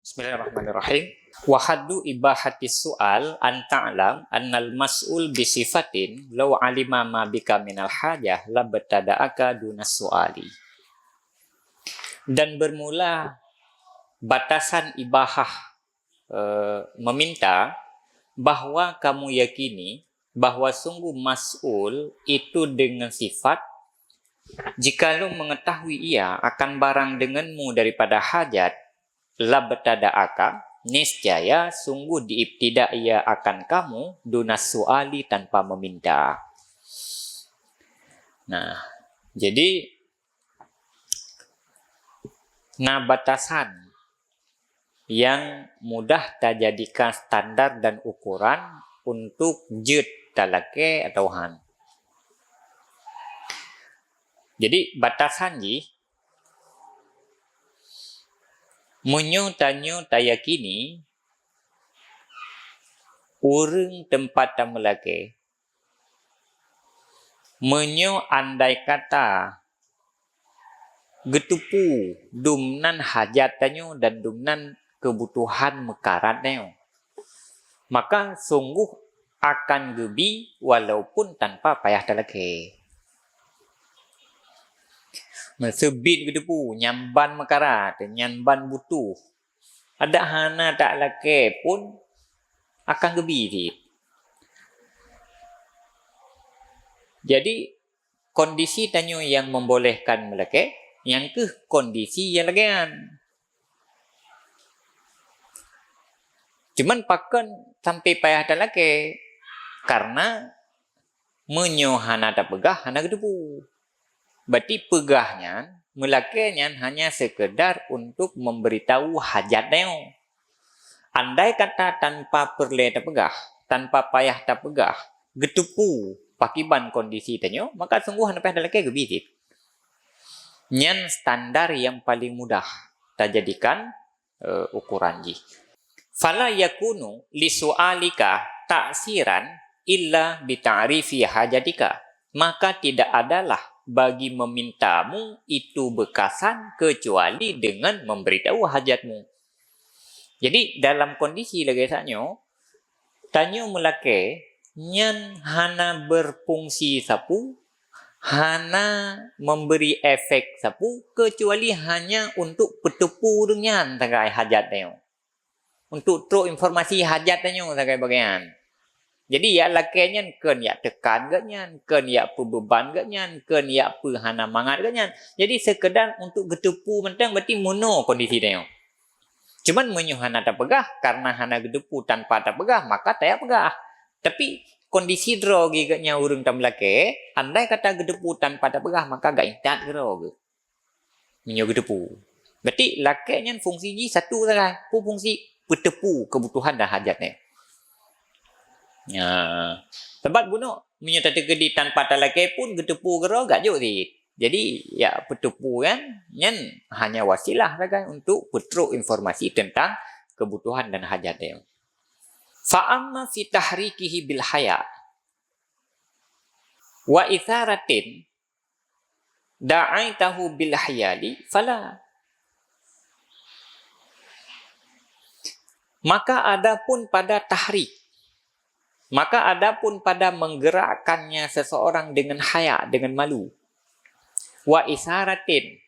Bismillahirrahmanirrahim. Wa haddu ibahati su'al an ta'lam annal mas'ul bisifatin law alima ma bika minal hajah labtada'aka dunas su'ali. Dan bermula batasan ibahah meminta bahawa kamu yakini bahawa sungguh mas'ul itu dengan sifat jikalau mengetahui ia akan barang denganmu daripada hajat labtada'aka, niscaya sungguh diibtidak ia akan kamu dunas suali tanpa meminta. Nah, jadi batasan yang mudah terjadikan standar dan ukuran untuk jut talake atau han. Jadi batasan ni munyo tanyo tayakini urang tempat tamelake menyo andai kata getupu dumnan hajat tanyo dan dumnan kebutuhan mekarat tanyo, maka sungguh akan gebi walaupun tanpa payah talake. Mesebit gedepu nyamban mekarat, nyamban butuh. Ada hana tak lake pun akan gebi. Jadi kondisi tanyo yang membolehkan melake, yang ke kondisi yang lagian. Cuman pakan sampai payah tak lake karena menyo hana tak pegah hana gedepu. Berarti pegahnya, melakainya hanya sekedar untuk memberitahu hajat dia. Andai kata tanpa perlu terpegah, tanpa payah terpegah, getupu pakiban kondisi tanya, maka sungguh anda payah dalakai gebitit. Nyan standar yang paling mudah terjadikan ukuran ji. Fala yakunu li su'alika ta'siran illa bi ta'rifi hajatika. Maka tidak adalah bagi memintamu itu bekasan kecuali dengan memberitahu hajatmu. Jadi dalam kondisi lagi tanyo melake nyan hana berfungsi sapu, hana memberi efek sapu kecuali hanya untuk petepu dengan tagai hajat tanyo. Untuk truk informasi hajat tanyo tagai bagian. Jadi ya lakainya ken ya tekan gatnya, ken ya beban gatnya, ken ya hana mangat gatnya. Jadi sekedar untuk gedepu mentang berarti mono kondisi dia. Cuman menyo hana tak pegah karena hana gedepu tanpa tak pegah maka tak pegah. Tapi kondisi drogi gatnya urang tam lake, andai kata gedepu tanpa tak pegah maka gak intat drog. Menyo gedepu. Berarti lakainya fungsi ji satu saja, fungsi petepu kebutuhan dan hajatnya. Ya, sebab bunuh menyertai gedi tanpa talake pun getepu gero gak jauh sih. Jadi ya petepu kan, nyen hanya wasilah saja untuk petruk informasi tentang kebutuhan dan hajat dia. Fa'amma fi tahrikihi bil haya wa itharatin da'aitahu bil hayali fala. Maka adapun pada tahrik, maka adapun pada menggerakkannya seseorang dengan haya, dengan malu. Wa isaratin,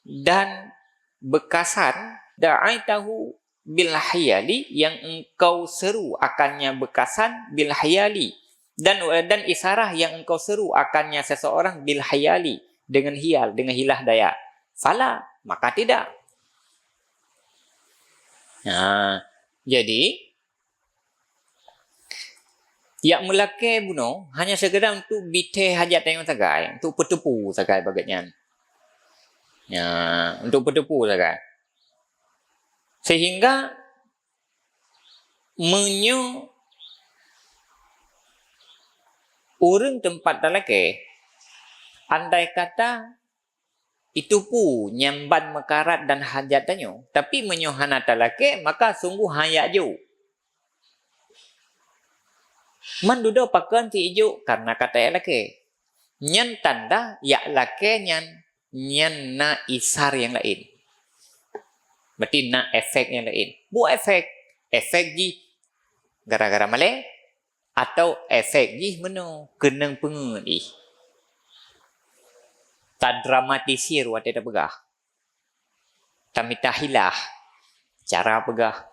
dan bekasan da'aitahu bil hayali, yang engkau seru akannya bekasan bil hayali, dan isarah yang engkau seru akannya seseorang bil hayali, dengan hial, dengan hilah daya. Fala, maka tidak. Nah, jadi yang melake buno hanya sekedar untuk bite hajat yang sagai, untuk petepu sagai bagatnya. Ya, untuk petepu sagai. Sehingga menyo urang tempat talake andai kata itu pu nyamban mekarat dan hajat tanyo, tapi menyo hana talake maka sungguh hayak jo. Man dudo pakan ti ijo karena kata ya lake. Nyan tanda ya lake nyan na isar yang lain. Berarti nak efek yang lain. Buat efek. Efek ji gara-gara malai atau efek ji mana kenang pengen ih. Tak dramatisir waktu dah pegah. Tak minta hilah cara pegah.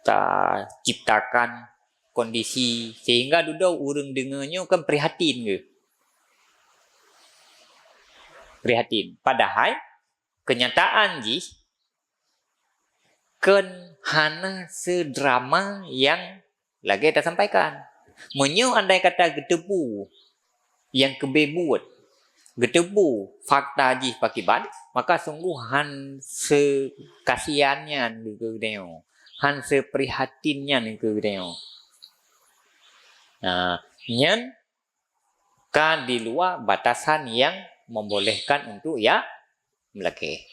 Tak ciptakan kondisi sehingga duduk orang dengarnya kan prihatin ke. Prihatin. Padahal kenyataan ji kan hana sedrama yang lagi dah sampaikan. Menyo andai kata gedebu yang kebebut, gedebu fakta ji pakiban, maka sungguh han sekasiannya ke deo. Han seprihatinnya ke deo. Nah, nyen kan di luar batasan yang membolehkan untuk ya melaki.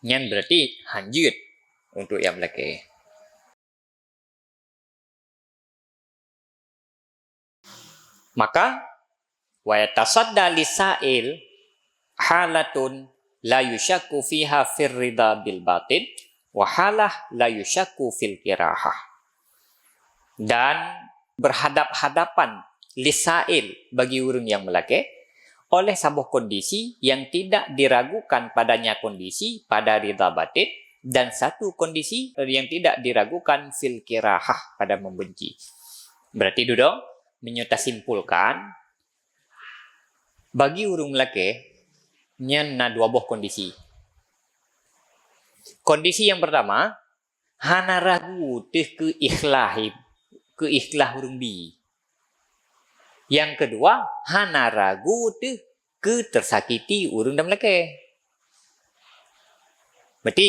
Nyen berarti hanjut untuk yang melaki. Maka wa yatasadda lisail halatun la yushakku fiha fir ridha bil batin wa halah la yushakku fil kirahah. Dan berhadap-hadapan lisail bagi orang yang melaki oleh sebuah kondisi yang tidak diragukan padanya kondisi pada ridha batin dan satu kondisi yang tidak diragukan fil kirahah pada membenci. Berarti duduk menyata simpulkan bagi orang lelaki nyen na dua buah kondisi. Kondisi yang pertama, hana ragu teh keikhlah orang bi. Yang kedua, hana ragu teh tersakiti orang dan lelaki. Berarti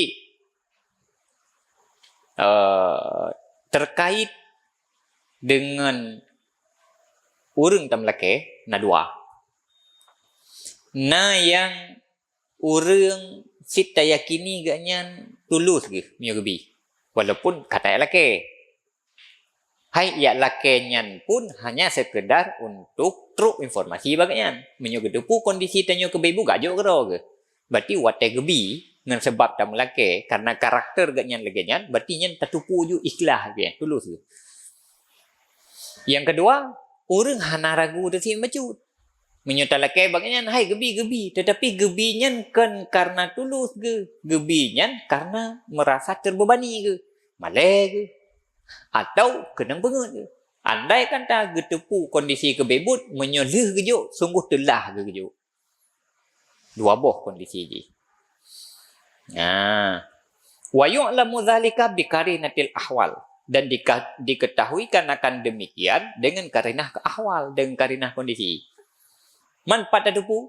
terkait dengan orang tam lelaki na dua. Na yang orang kita yakini gaknya tulus ke punya gebi. Walaupun kata lelaki. Hai ya lelaki nyan pun hanya sekedar untuk truk informasi bagaian. Menyogedepu kondisi tanyo kebebu gajo kero ke. Berarti watai gebi dengan sebab tam lelaki karena karakter gaknya legenyan berarti nyan tatupu ju ikhlas ke tulus ke. Yang kedua, orang hana ragu desi macut. Menyuta lelaki bagaian, hai gebi. Tetapi gebinya kan karena tulus ke. Gebinya karena merasa terbebani ke. Malai ke. Atau kenang pengen ke. Andai kan tak getepu kondisi kebebut, menyolih kejuk, sungguh telah ke kejuk. Dua buah kondisi je. Nah. Wa yu'lamu dhalika bikarinatil ahwal. Dan diketahuikan akan demikian dengan karinah ahwal, dengan karinah kondisi. Man pada tupu,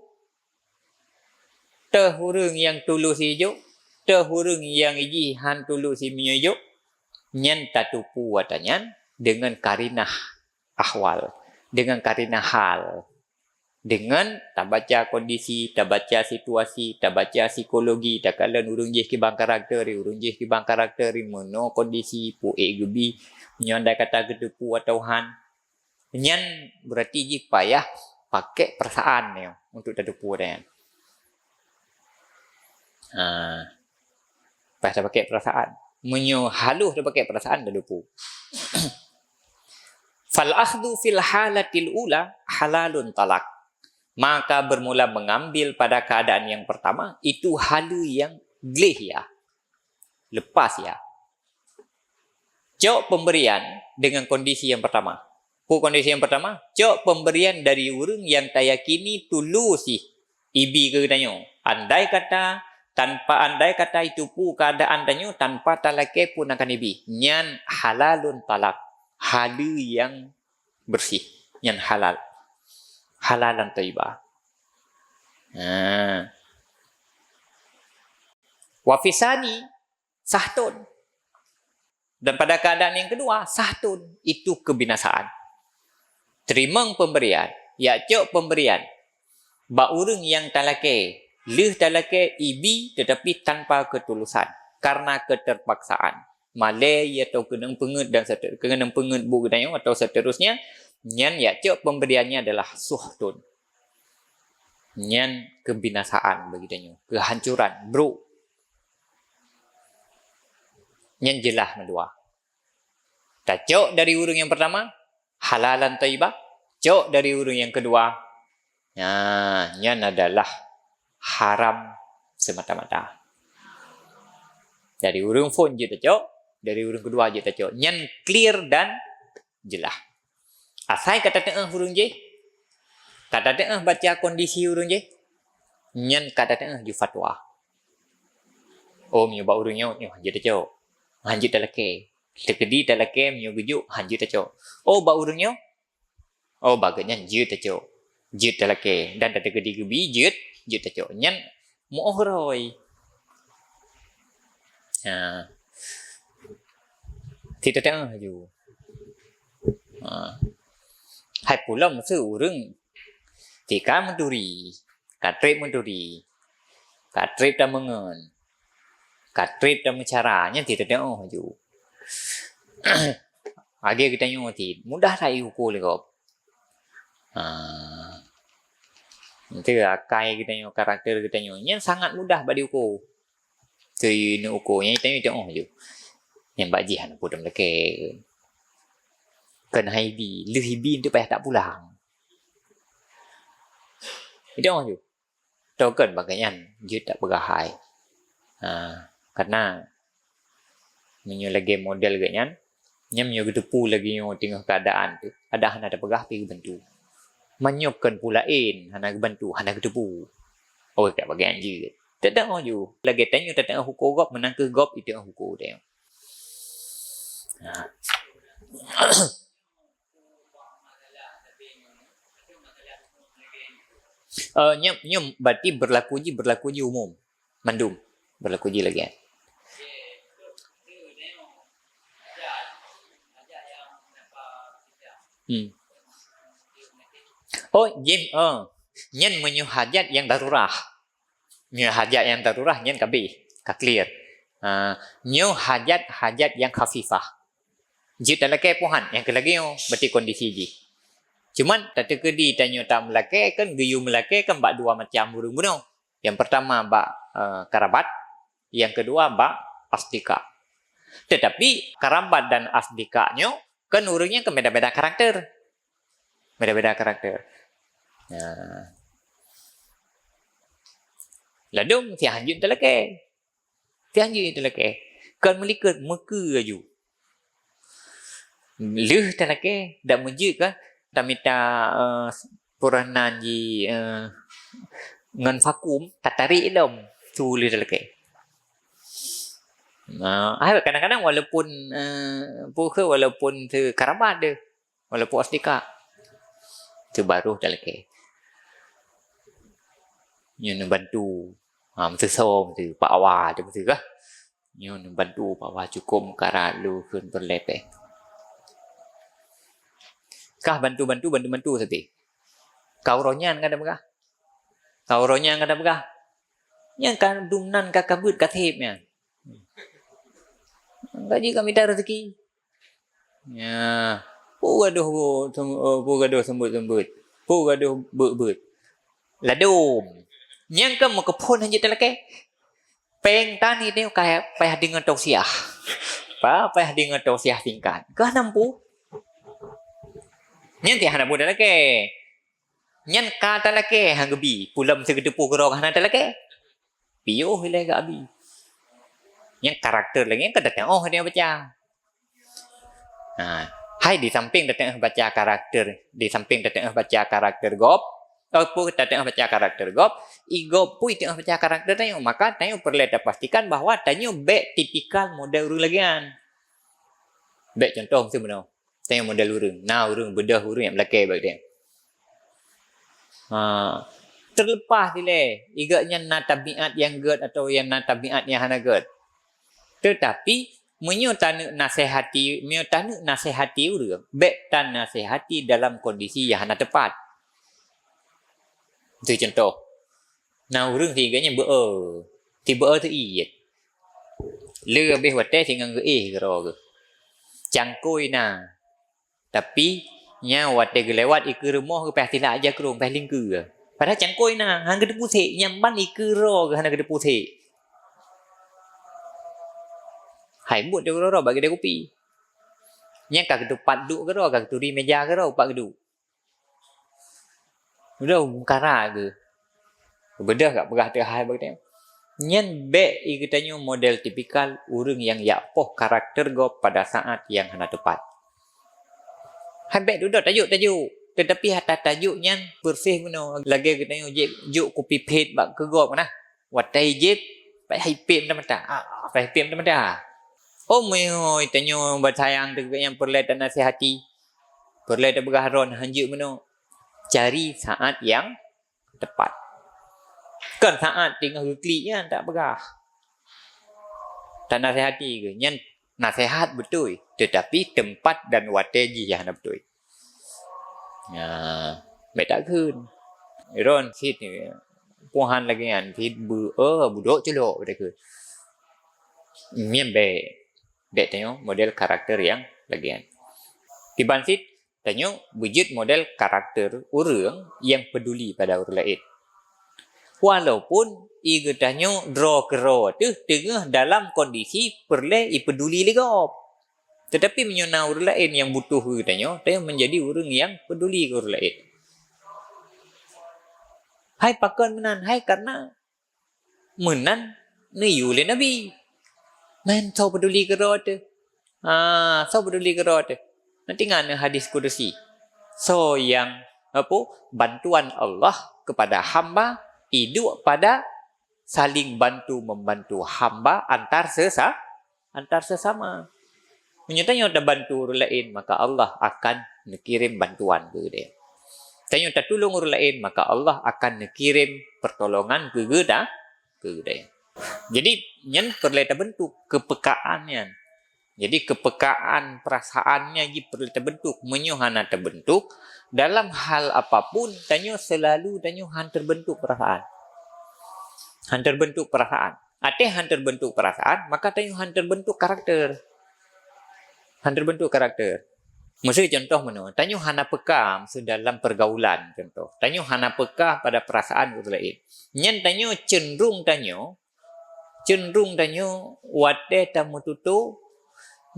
hurung yang tulus hijau, hurung yang iji han tulus hijau, nyan tatupu watanyan dengan karinah ahwal, dengan karinah hal, dengan tak baca kondisi, tak baca situasi, tak baca psikologi, tak kala urung jih kibang karakter, mono kondisi pu gebi, nyanda kata gedepu atau han, nyan berarti jih payah pakai perasaan ni untuk tedupu dan. Payah pakai perasaan. Menyo halus dah pakai perasaan tedupu. Fal akhdhu fil halatil ula halalun talak. Maka bermula mengambil pada keadaan yang pertama itu halu yang gleh ya. Lepas ya. Cok pemberian dengan kondisi yang pertama. Kondisi yang pertama, cok pemberian dari orang yang tak yakini tulus sih ibi ke danyo. Andai kata itu pu keadaan danyo tanpa talake pun akan ibi. Nyan halalun talak. Halu yang bersih. Nyan halal. Halalan taibah. Wafisani sahtun. Dan pada keadaan yang kedua, sahtun itu kebinasaan. Terima pemberian, ya cok pemberian. Ba urang yang talake, talake ibi tetapi tanpa ketulusan karena keterpaksaan. Malai atau kenang pengut dan kenang pengut bukannya atau seterusnya, nyan ya cok pemberiannya adalah suhtun. Nyan kebinasaan bagi tanyo, kehancuran, bro. Nyan jelas medua. Cok dari urung yang pertama, halalan thayyibah. Cok dari urung yang kedua, nyan adalah haram semata-mata. Dari urung phone je cok, dari urung kedua je cok. Nyan clear dan jelas. Asai kata tengah urung je, kata tengah baca kondisi urung je, nyan kata tengah ju fatwa. Oh, nyoba urungnya, je cok. Hanjut talake. Tekedi talake myo gujuk hanjut cok. Oh, ba urungnya. Oh, baganya jut cok. Jut talake dan tekedi gebi jut cok. Nyan muohroi. Tidak tengah ju. Hai pula masa urung tika menturi, katrip menturi, katrip dan mengen, katrip dan caranya tidak tengah ju. Agi kita nyoti mudah rai ukur lekop. Nanti akai kita nyo karakter kita nyo nya sangat mudah bagi ukur. Jadi ni ukurnya kita nyo tengok ju. Yang bajihan pun dalam leke. Kan haibi, lu hibi tu payah tak pulang. Itu ju. Token bagaimana je tak berahai. Karena menyo lagi model ganyan. Nyam yo gedepu lagi yo tengah keadaan tu. Ada hana ada pegah pergi bantu. Menyopkan pulain hana bantu, hana gedepu. Oh tak bagian je. Tak tahu ju. Lagi tanya tak tahu hukum gop menang ke gop itu hukum dia. Nyam berarti berlaku je umum. Mandum. Berlaku je lagi. Oh, nyen menyu hajat yang darurah. Nyu hajat yang darurah nyen kabeh, clear. Nyu hajat yang khafifah. Jit talake puhan yang kelagi berarti kondisi ji. Cuman tak terkedi tanyo tak melake kan geyu melake kan bak dua macam burung-burung. Yang pertama bak karabat, yang kedua bak asdika. Tetapi karabat dan asdikanya kan urungnya kan beda-beda karakter. Beda-beda karakter. Ladung si hanjut telake. Si hanjut telake. Kan melikat meka aju. Leh telake dak menjut kan tak minta puranan ji ngan vakum tak tarik lom tu leh telake. Kadang-kadang walaupun walaupun tu karabat dia. Walaupun asdika. Tu baru telake. Nyo bantu. Mesti som tu Pak Awa tu mesti kah. Nyo bantu Pak Awa cukup karat lu kun berlepe. Kah bantu sapi. Kau ronyan kan ada begah. Kau ronyan kan ada begah. Yang kan dumnan ka kabut ka thepnya. Gaji kami dah rezeki. Ya. Gaduh sembut. Gaduh bet. Ladum. Yang kan makapun hanya telake. Peng tani ni kayak payah dengan tausiah. Payah dengan tausiah tingkat. Kah nampu? Nyan tiah nampu telake. Nyan kata telake hanggebi. Pulam segedepu gerong hana telake. Piyo hilai ke abi. Nyan karakter lagi yang kedatang dia baca. Hai di samping datang baca karakter. Di samping datang baca karakter gop. Pun datang baca karakter gop. Igop pun tengah baca karakter tanyo. Maka tanyo perlu pastikan bahawa tanyo baik tipikal model urung lagian. Baik contoh sebenarnya. Tanyo model urung. Urung bedah urung yang belakang baik dia. Terlepas dia. Igaknya na tabiat yang good atau yang na tabiat yang hana good. Tetapi menyo tanu nasihati urang, baik tan nasihati dalam kondisi yang hana tepat. Itu contoh. Urang tiganya tiba tu iet. Le habis wate singang ge gero ge. Cangkoi Tapi nya wate gelewat iku rumah ke pah tilak aja kerung pah lingku. Padahal cangkoi na, hang gede putih, nyamban ikero ke hana gede putih. Hai buat dia ro bagi dia kopi. Nya ka gedu padu ke ro, ka gedu di meja ke ro, pak gedu. Udah kara ke. Bedah gak pegah teh hai bagi dia. Nyen be ikatanya model tipikal urang yang yapoh karakter go pada saat yang hana tepat. Hai be duduk tajuk. Tetapi hata tajuk nyan bersih meno. Lagi katanya juk kopi pet bak ke go mana. Watai jep pai hai pem mata. Pai pem mata. Oh moi tanyo bertayang dekat yang perle dan nasihati. Perle dan bergaharon hanjuk meno. Cari saat yang tepat. Kan saat tinggal kliknya tak pegah. Tak nasihati ke. Yang nasihat betul. Tetapi tempat dan wateji yang betul. Ya, baik tak kun. Iron fit ni. Puhan lagi kan. Fit budok celok. Baik kun. Mian baik. Baik tengok model karakter yang lagi kan. Tiban fit. Tengok wujud model karakter orang yang peduli pada orang lain. Walaupun ia tanya draw kero tu tengah dalam kondisi perle peduli legop. Tetapi menyona orang lain yang butuh tanya menjadi orang yang peduli ke orang lain. Hai pakan menan, hai karena menan ni yule nabi. Man so peduli kero tu. So peduli kero tu. Nanti ngana hadis kudusi. So yang apa bantuan Allah kepada hamba hidup pada saling bantu membantu hamba antar sesama. Menyatanya ada bantu orang lain maka Allah akan mengirim bantuan ke dia. Tanya tak tolong orang lain maka Allah akan mengirim pertolongan ke dia. Jadi yang perlu terbentuk kepekaannya. Jadi kepekaan perasaannya perlu terbentuk, menyuhana terbentuk dalam hal apapun tanya selalu tanya han terbentuk perasaan. Han terbentuk perasaan. Han terbentuk perasaan, maka tanya han terbentuk karakter. Han terbentuk karakter. Mesti contoh mana? Tanya hana peka dalam pergaulan contoh. Tanya hana peka pada perasaan orang lain. Nyen tanya cenderung wate tamu tutu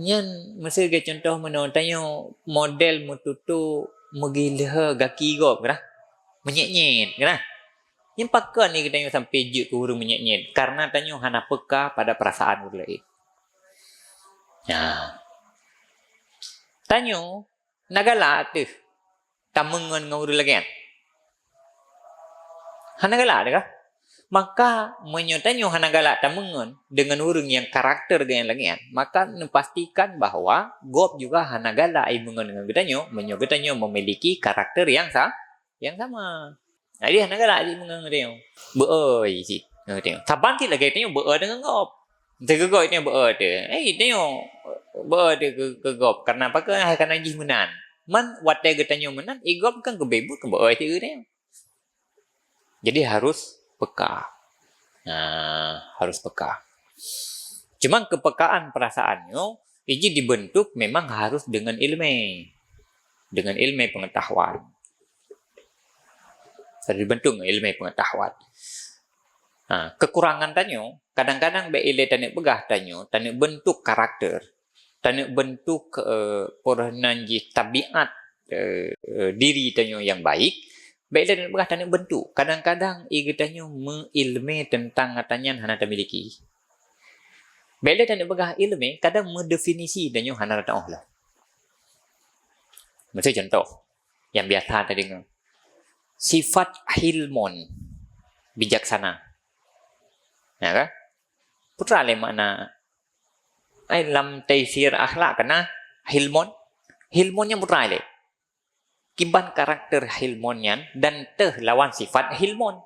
nyen mesti ke contoh mana? Tanya model mututu megilha gaki go kena. Menyet-nyet kena. Yang pakai ni kita tanya sampai juk ke hurung menyet-nyet karena tanya hana peka pada perasaan orang lain. Ya. Tanya nagala tu tamungan dengan orang lain. Hana galak dah. Maka menyatanya hana galak tamungan dengan orang yang karakter dengan lain, maka pastikan bahawa gop juga hana galak imungan dengan getanya memiliki karakter yang sama. Jadi hana galak imungan getanya. Beoi si getanya. Taban ti lagi getanya beoi dengan gop. Tegegoi ni beoi tu. Tengok beoi ke gop karena apa ke karena jih menan. Man watai getanya menan igop kan kebebut ke beoi tu dia. Jadi harus peka. Harus peka. Cuma kepekaan perasaannya ini dibentuk memang harus dengan ilmu. Dengan ilmu pengetahuan. Harus dibentuk dengan ilmu pengetahuan. Kekurangan tanya, kadang-kadang beile tanik begah tanya, tanik bentuk karakter, tanik bentuk perananji tabiat diri tanya yang baik. Baiklah dan begah tanik bentuk. Kadang-kadang ia tanya mengilmi tentang katanya hana tamiliki. Baiklah dan begah ilmu kadang mendefinisi tanya hana rata Allah. Macam contoh yang biasa tadi dengar. Sifat hilmon bijaksana. Ya kan? Putra le makna lam taisir akhlak kena hilmon. Hilmonnya putra le. Kiban karakter hilmonnya dan lawan sifat hilmon.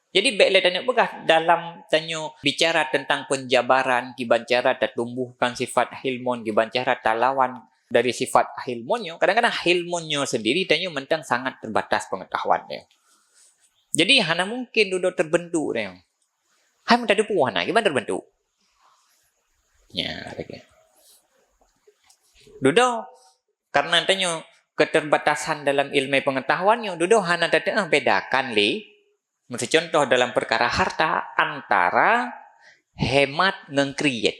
Jadi baiklah tanya begah dalam tanya bicara tentang penjabaran kiban cara tertumbuhkan sifat hilmon kiban cara lawan dari sifat hilmonnya. Kadang-kadang hilmonnya sendiri tanya mentang sangat terbatas pengetahuannya. Jadi hana mungkin duduk terbentuk dia. Hai minta depu hana kiban terbentuk. Ya lagi. Duduk karena tanya keterbatasan dalam ilmu pengetahuannya, duduk hana datang bedakan li. Macam contoh dalam perkara harta antara hemat dengan create.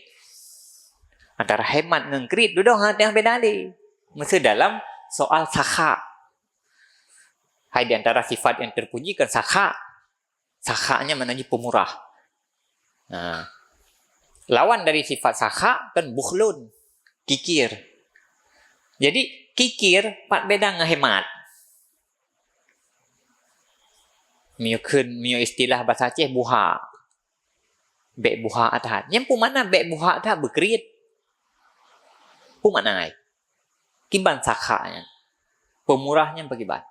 Antara hemat dengan create, duduk hana beda li. Masa dalam soal sakha. Hai di antara sifat yang terpuji kan sakha. Sakhanya maknanya pemurah. Nah, lawan dari sifat sakha kan bukhlun, kikir. Jadi kikir pat beda dengan hemat. Mio istilah bahasa Aceh buha. Bek buha atas. Yang pun mana bek buha atas berkreat. Pun mana ai? Kiban sakhanya. Pemurahnya bagaimana?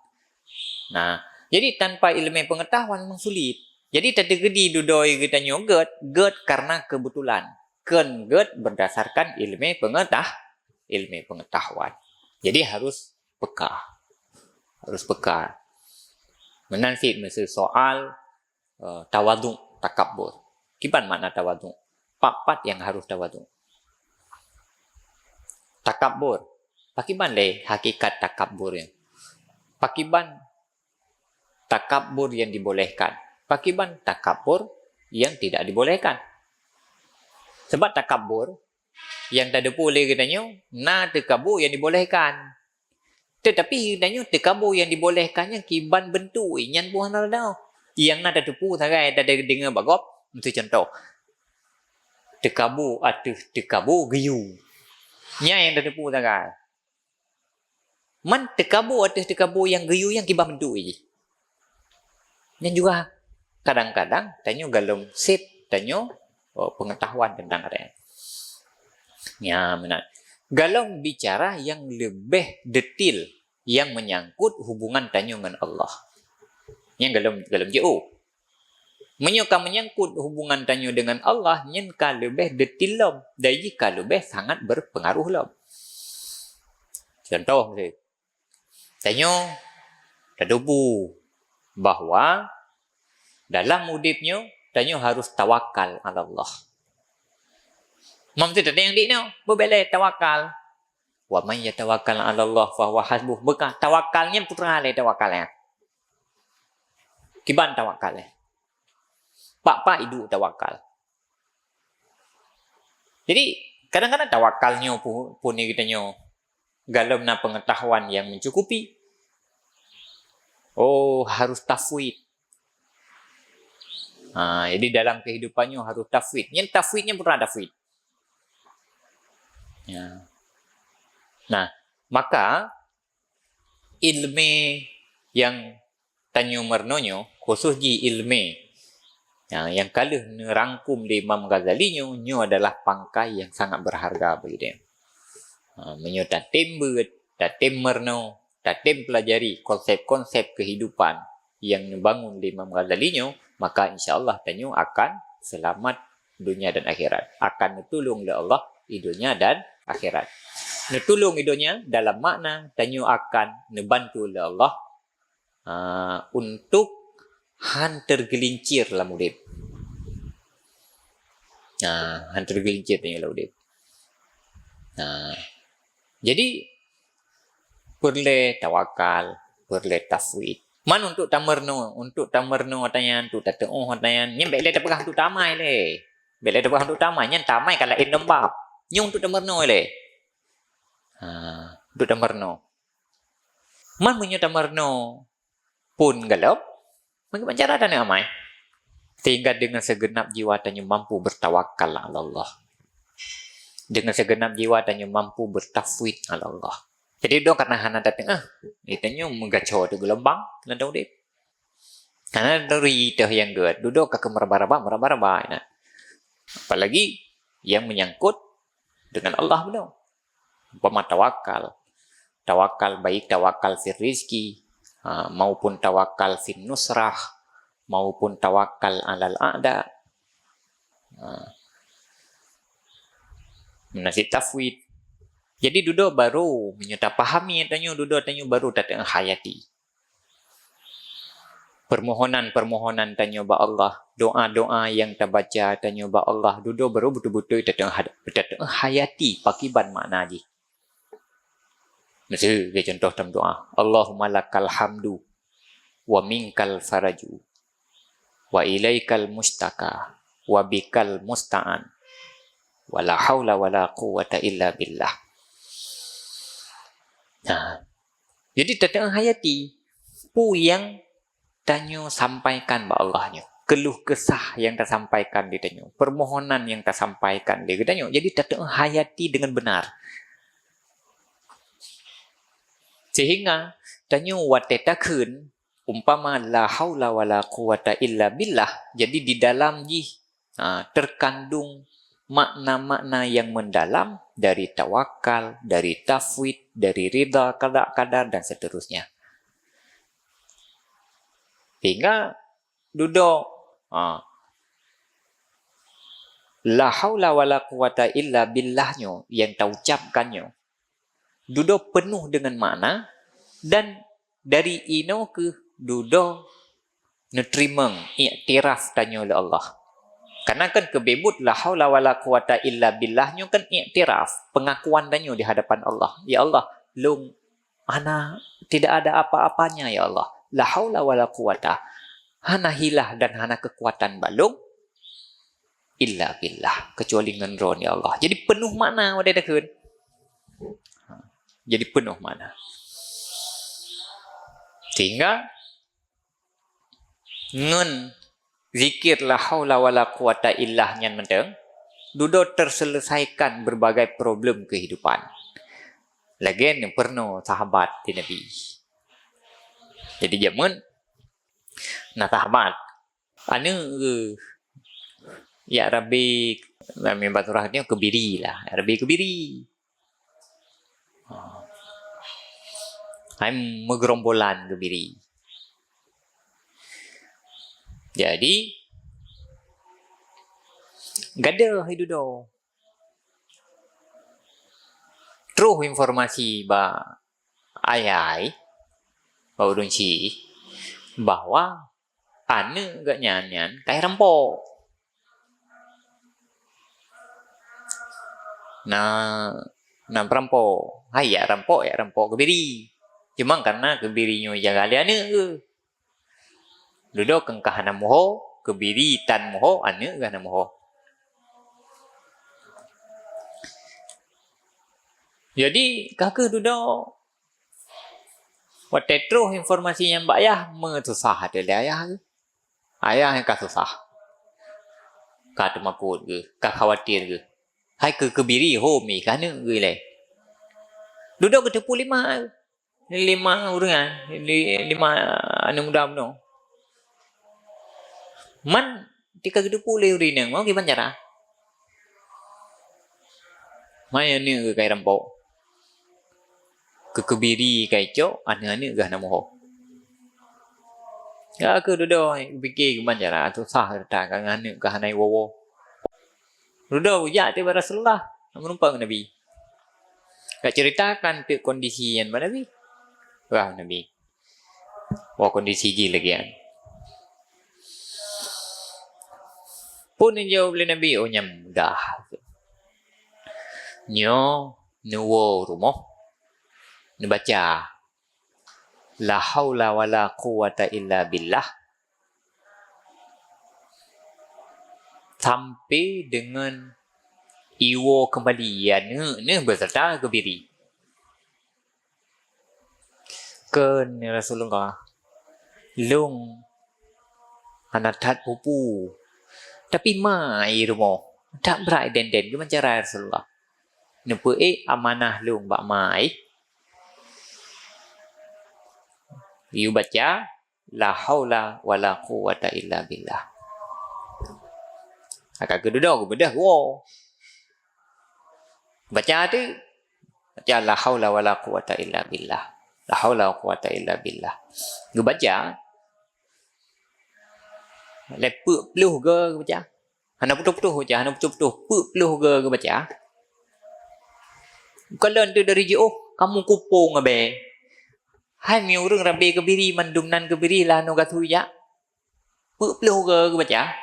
Nah, jadi tanpa ilmu pengetahuan memang sulit. Jadi terjadi dudoi kita nyoget, get karena kebetulan. Ken get berdasarkan ilmu pengetahuan. Jadi harus peka. Harus peka. Menansit masa soal tawaduk, takabbur. Kiban makna tawaduk? Pat yang harus tawaduk. Takabbur. Pakiban le hakikat takabburnya. Pakiban takabbur yang dibolehkan. Pakiban takabbur yang tidak dibolehkan. Sebab takabbur yang tak ada boleh katanya, na takabur yang dibolehkan. Tetapi katanya takabur yang dibolehkannya kiban bentuk yang bukan ada. Yang nak tepu sagai tak ada dengar bagop. Untuk contoh. Takabur atau takabur giyu. Nya yang tak tepu sagai. Man takabur atau takabur yang giyu yang kiban bentuk ini. Yang juga kadang-kadang tanya galum set tanya pengetahuan tentang ada. Ya, benar. Kalau bicara yang lebih detail yang menyangkut hubungan tanya dengan Allah. Yang galum jauh. Menyangkut hubungan tanya dengan Allah yang lebih detail lom. Dari lebih sangat berpengaruh lom. Contoh tanya terdubu bahwa dalam hidupnya tanya harus tawakal ala Allah. Mampu tak ada yang diknya, berbelai tawakal. Wa man yatawakkal ala Allah fa huwa hasbuh. Bekah tawakalnya putra le tawakalnya. Kiban tawakalnya. Pak hidup tawakal. Jadi kadang-kadang tawakalnya pun ni kitanya galam na pengetahuan yang mencukupi. Oh, harus tafwid. Jadi dalam kehidupannya harus tafwid. Yang tafwidnya pernah tafwid. Ya. Nah, maka ilmu yang tanyo mernonyo, khusus di ilmu yang kalah nerangkum di Imam Ghazali nyo adalah pangkai yang sangat berharga bagi dia. Menyo tatim beut, tatim merno, tatim pelajari konsep-konsep kehidupan yang dibangun di Imam Ghazali nyo, maka insya-Allah tanyo akan selamat dunia dan akhirat. Akan ditolong oleh Allah di dunia dan akhirat. Ditolong idonya dalam makna tanyo akan dibantu oleh Allah untuk han tergelincir dalam urip. Han tergelincir tanyo dalam urip. Jadi perlu tawakal, perlu tafwid. Man untuk tamerno tanya untuk tateuh tanya nyem bek le tapegah untuk tamai le. Bek le tapegah untuk tamai nyen tamai kala indembab. Nyung untuk tamerno le. Untuk tamerno. Man punya tamerno pun galop. Bagaimana cara tanya amai? Sehingga dengan segenap jiwa tanya mampu bertawakal ala Allah. Dengan segenap jiwa tanya mampu bertafwid ala Allah. Jadi do karena hana datang itanya menggacau tu gelombang lan tau dip. Karena dari teh yang geut duduk ke meraba-raba nah. Apalagi yang menyangkut dengan Allah belum. Umpama tawakal. Tawakal baik tawakal fir rizki maupun tawakal fin nusrah maupun tawakal alal a'da. Menasih tafwid. Jadi duduk baru menyata pahami tanya duduk tanya baru datang hayati. Permohonan tanya ba Allah, doa-doa yang terbaca tanya ba Allah, duduk baru betul-betul datang hayati pakiban makna ji. Mesti dia contoh dalam doa. Allahumma lakal hamdu wa minkal faraju wa ilaikal mustaka wa bikal musta'an wa la haula wa la quwata illa billah. Nah, jadi datang hayati pu yang tanyo sampaikan ba Allahnya. Keluh kesah yang tersampaikan di tanyo, permohonan yang tersampaikan di tanyo. Jadi datang hayati dengan benar. Sehingga tanyo watetakeun umpama la haula wala quwata illa billah. Jadi di dalam terkandung makna-makna yang mendalam dari tawakal, dari tafwid, dari ridha qada dan seterusnya. Sehingga duduk la haula wala quwata illa billahnya yang kita ucapkannya duduk penuh dengan makna dan dari ino ke duduk neterimang iktiraf tanya oleh Allah. Karena kan kebebut la haula wala quwata illa billahnya kan iktiraf, pengakuan tanya di hadapan Allah. Ya Allah, lung ana tidak ada apa-apanya ya Allah. La haula wala quwata. Hana hilah dan hana kekuatan balung illa billah, kecuali dengan ron ya Allah. Jadi penuh makna wadah dakun. Jadi penuh makna. Sehingga ngen zikir la haula wala quwata illah nyan menteng duduk terselesaikan berbagai problem kehidupan. Lagian yang pernah sahabat di Nabi. Jadi zaman nah sahabat anu ya Rabbi memang baturahnya kebiri lah. Rabbi kebiri. I'm megerombolan kebiri. Jadi gada hidup do. Terus informasi ba ayai ba urun si bahwa ane gak nyanyan kai rempok. Nah perampok. Hai ya rampok kebiri. Cuma karena kebirinya jaga ane ke. Duduk kengkah moho, kebiri tan moho, ane gak moho. Jadi kakak duduk watetro informasi yang mbak ayah mengetusah adalah ayah yang kasusah kata makut ke kak khawatir ke hai ke kebiri ho mi kana ke le duduk ke 5 orang lima anu muda no man tika ke 20 rinang mau gimana cara mai ni ke kai rampok kebiri kai cok ane gah namoh. Ya aku duduk fikir gimana cara tu sah tak kan ane gah nai wowo. Duduk ya tu Rasulullah menumpang Nabi. Kak ceritakan tu kondisi yang Nabi. Wah Nabi. Wah kondisi ji lagi kan. Pun jawab oleh Nabi oh nyam dah. Nyo nuwo rumah. Baca la haula wala quwata illa billah sampai dengan iwo kembali ya ne beserta kebiri ken Rasulullah lung anatat pupu tapi mai rumah tak berai den-den ke cara Rasulullah nempe amanah lung bak mai you baca la haula wala quwata illa billah. Agak keduduk bedah wo. Baca tu baca la haula wala quwata illa billah. La haula wala quwata illa billah. You baca lepu peluh ke baca. Hana putuh-putuh baca, hana putuh-putuh peluh ke baca. Kalau tu dari jauh kamu kupung abe. Hai mi urang Rabbi kebiri mandumnan kebiri lah no gatu ya. Peluh ke baca.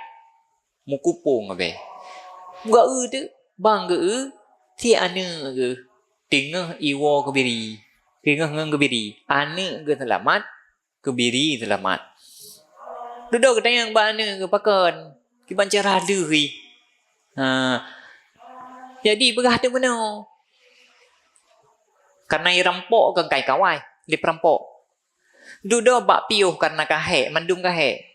Mu kupung abe. Ga tu bang ke si ane ke tengah iwo kebiri. Kengah ngang kebiri. Anak ke selamat, kebiri selamat. Duduk ke tayang bana ke pakan. Kiban cara ada ri. Jadi berah tu benar. Karena ia rampok ke kai kawai. Dia perampok. Duduk bak piuh karena kahek. Mandung kahek.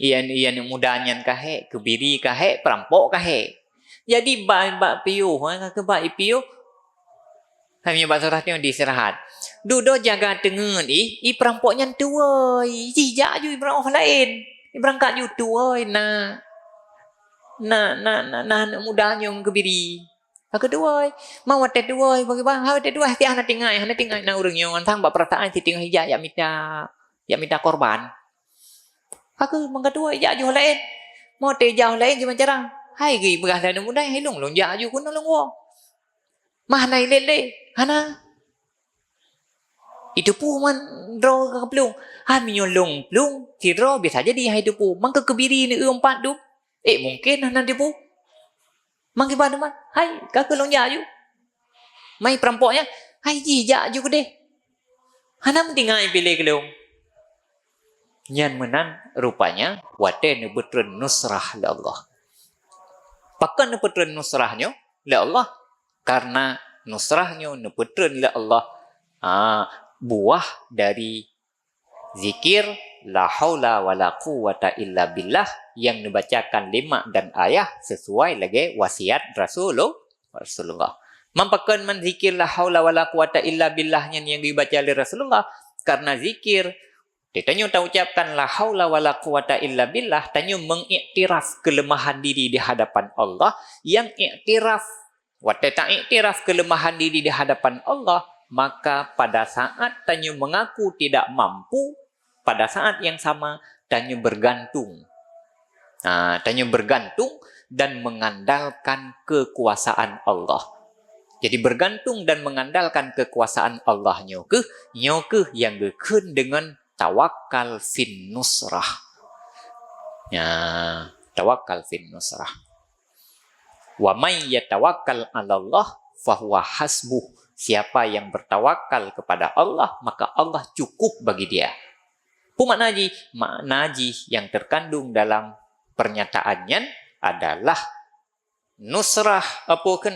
Ian mudanya kahek. Kebiri kahek. Perampok kahek. Jadi bak piuh. Ke bak piuh. Kami buat surah ni diistirahat. Duduk jaga tengen perampoknya tua. Jijak ju orang lain. Berangkat ju tua. Nah anak mudanya yang kebiri. Aku tua. Mau ada tua. Bagi bang, ada tua. Hati anak tinggal. Anak tinggal. Nah orang yang antang buat perasaan si tinggal hijak yang minta korban. Aku mangkat tua hijak ju lain. Mau ada jauh lain gimana cara? Hai gigi berasa anak muda. Hai long hijak ju kun long wo. Mana ilele? Hana? Itu pun man draw ke pelung. Ha minyolong pelung. Si draw biasa jadi hai itu pun. Mang kebiri ni empat tu. Mungkin nanti pun. Mang kiban man. Hai kakak long jaju. Mai perampoknya. Hai jijak ju deh. Hana tinggal pilih kelung. Nyan menan rupanya wate ni betren nusrah la Allah. Pakan ni betren nusrahnya la Allah. Karena nusrahnya nepetren la Allah. Buah dari zikir la haula wala quwata illa billah yang dibacakan 5 dan ayah sesuai lagi wasiat Rasulullah. Mampakan man zikir la haula wala quwata illa billahnya yang dibaca oleh Rasulullah karena zikir ditanya tak ucapkan la haula wala quwata illa billah tanya mengiktiraf kelemahan diri di hadapan Allah yang iktiraf Waktu tak iktiraf kelemahan diri di hadapan Allah, maka pada saat tanya mengaku tidak mampu, pada saat yang sama tanya bergantung. Tanya bergantung dan mengandalkan kekuasaan Allah. Jadi bergantung dan mengandalkan kekuasaan Allah nyoke yang gekun dengan tawakal fin nusrah. Tawakal fin nusrah. Wa may yatawakkal 'ala Allah fahuwa hasbuh. Siapa yang bertawakal kepada Allah, maka Allah cukup bagi dia. Makna haji yang terkandung dalam pernyataannya adalah nusrah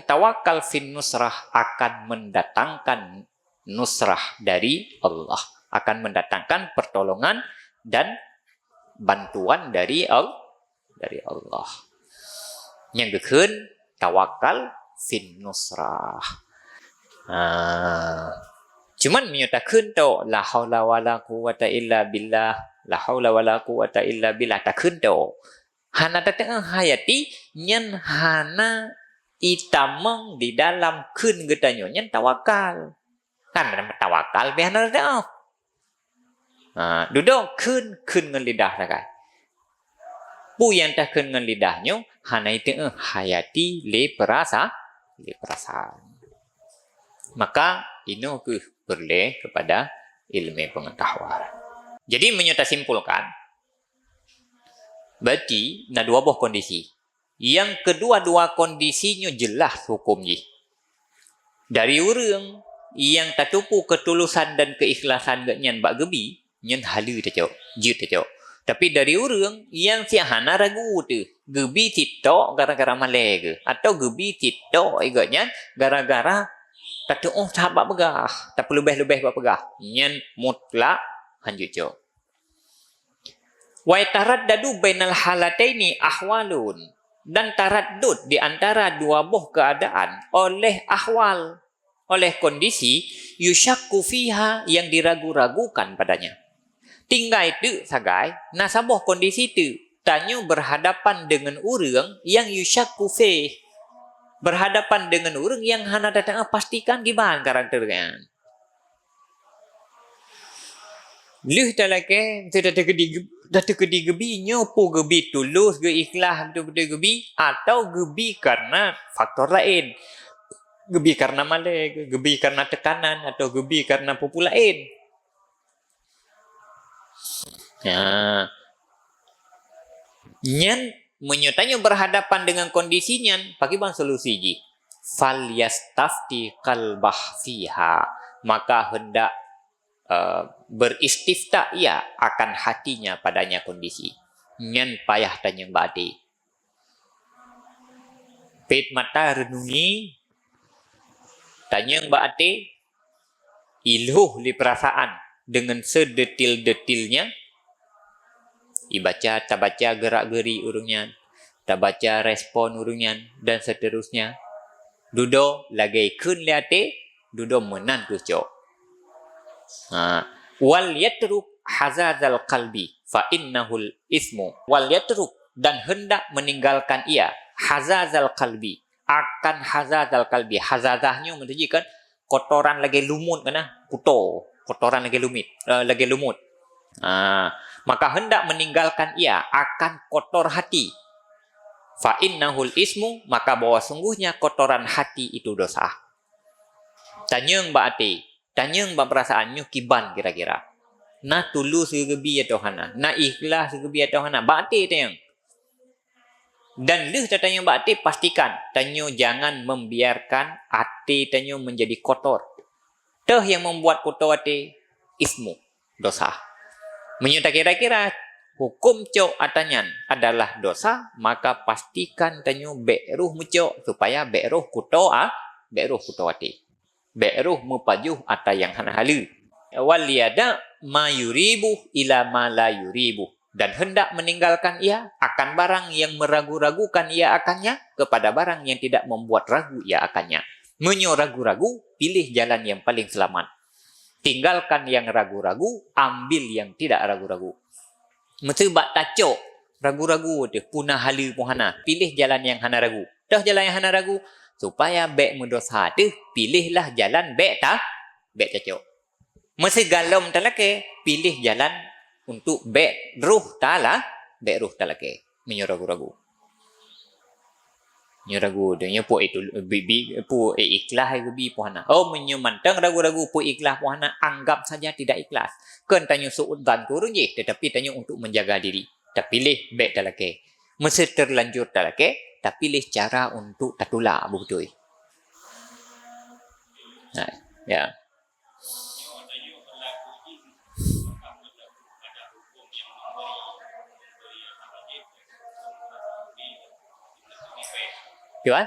tawakal fin nusrah akan mendatangkan nusrah dari Allah, akan mendatangkan pertolongan dan bantuan dari Allah. Yang gekun tawakal fin nusrah. Cuman menyatakan tu la haula wala quwata illa billah, la haula wala quwata illa billah takun tu. Hana datang hayati nyen hana itamang di dalam kun getanyo nyen tawakal. Kan tawakal be hana dah. Duduk kun ngan lidah sakai. Pu yang tak kun ngan lidahnya hana itu hayati le perasaan. Maka ini boleh kepada ilmu pengetahuan. Jadi menyata simpulkan, berarti ada dua buah kondisi. Yang kedua-dua kondisinya jelas hukumnya. Dari orang yang tak tupu ketulusan dan keikhlasan nyan bak gebi, nyan halu tak jut tak. Tapi dari orang yang si hana ragu tu, gebi titok gara-gara malai ke, atau gebi titok iganya gara-gara tak tu sahabat pegah, tak perlu lebih buat pegah. Nyan mutlak hanjut jo. Wa taraddadu bainal halataini ahwalun, dan taraddud di antara dua buah keadaan oleh ahwal, oleh kondisi yusyakku fiha yang diragu-ragukan padanya. Tinggal itu sagai, nasabuh kondisi itu tanya berhadapan dengan orang yang yusyakku fih. Berhadapan dengan orang yang hana datang pastikan gimana karakternya. Lih talake data kedi gebi nyopo gebi tulus ge ikhlas betul-betul gebi atau gebi karena faktor lain. Gebi karena malai, gebi karena tekanan atau gebi karena pupu lain. Nyan menyatanya berhadapan dengan kondisinya, bagi bang solusi ji. falyastafti qalbah fiha, maka hendak beristifta ia akan hatinya padanya kondisi. Nyan payah tanya badi. Pet mata renungi, tanya badi, iluh li perasaan dengan sedetil-detilnya. Ibaca, tak baca gerak-geri urungnya, tak baca respon urungnya, dan seterusnya. Dudo lagi kun liate, dudo menan kucok. Wal yatruk hazazal qalbi fa innahul ismu. Wal yatruk, dan hendak meninggalkan ia hazazal qalbi, akan hazazal qalbi. Hazazahnya menunjukkan kotoran lagi lumut kena kuto, kotoran lagi lumut. Maka hendak meninggalkan ia akan kotor hati. Fa innahul ismu, maka bahwa sungguhnya kotoran hati itu dosa. Tanyang baati, tanyang ba perasaannya kiban kira-kira. Na tulus gebi ya Tuhan, na ikhlas gebi ya Tuhan, baati tanyang. Dan leh tanyang baati, pastikan tanyo jangan membiarkan hati tanyo menjadi kotor. Teh yang membuat kotor hati ismu, dosa. Menyuta kira-kira hukum cok atanyan adalah dosa, maka pastikan tanyo beruh mucok supaya beruh kuto hati. Beruh mupajuh ata yang hana halu. Wal yada ma yuribu ila ma la yuribu, dan hendak meninggalkan ia akan barang yang meragu-ragukan ia akannya kepada barang yang tidak membuat ragu ia akannya. Menyo ragu-ragu, pilih jalan yang paling selamat. Tinggalkan yang ragu-ragu, ambil yang tidak ragu-ragu. Mesti bak tacok ragu-ragu tu punah halu puhana, pilih jalan yang hana ragu. Dah jalan yang hana ragu supaya bek mendosa tu, pilihlah jalan bek tacok. Mesti galom talake, pilih jalan untuk bek ruh talake. Menyo ragu-ragu. Ragu dia pu itu bibi pu ikhlas gebi puhana. Oh menyo mantang ragu-ragu pu ikhlas puhana, anggap saja tidak ikhlas. Kan tanya suudan turun je, tetapi tanya untuk menjaga diri. Tak pilih baik talake. Mesti terlanjur talake, tak pilih cara untuk tatulak betul. Ya. Gimana?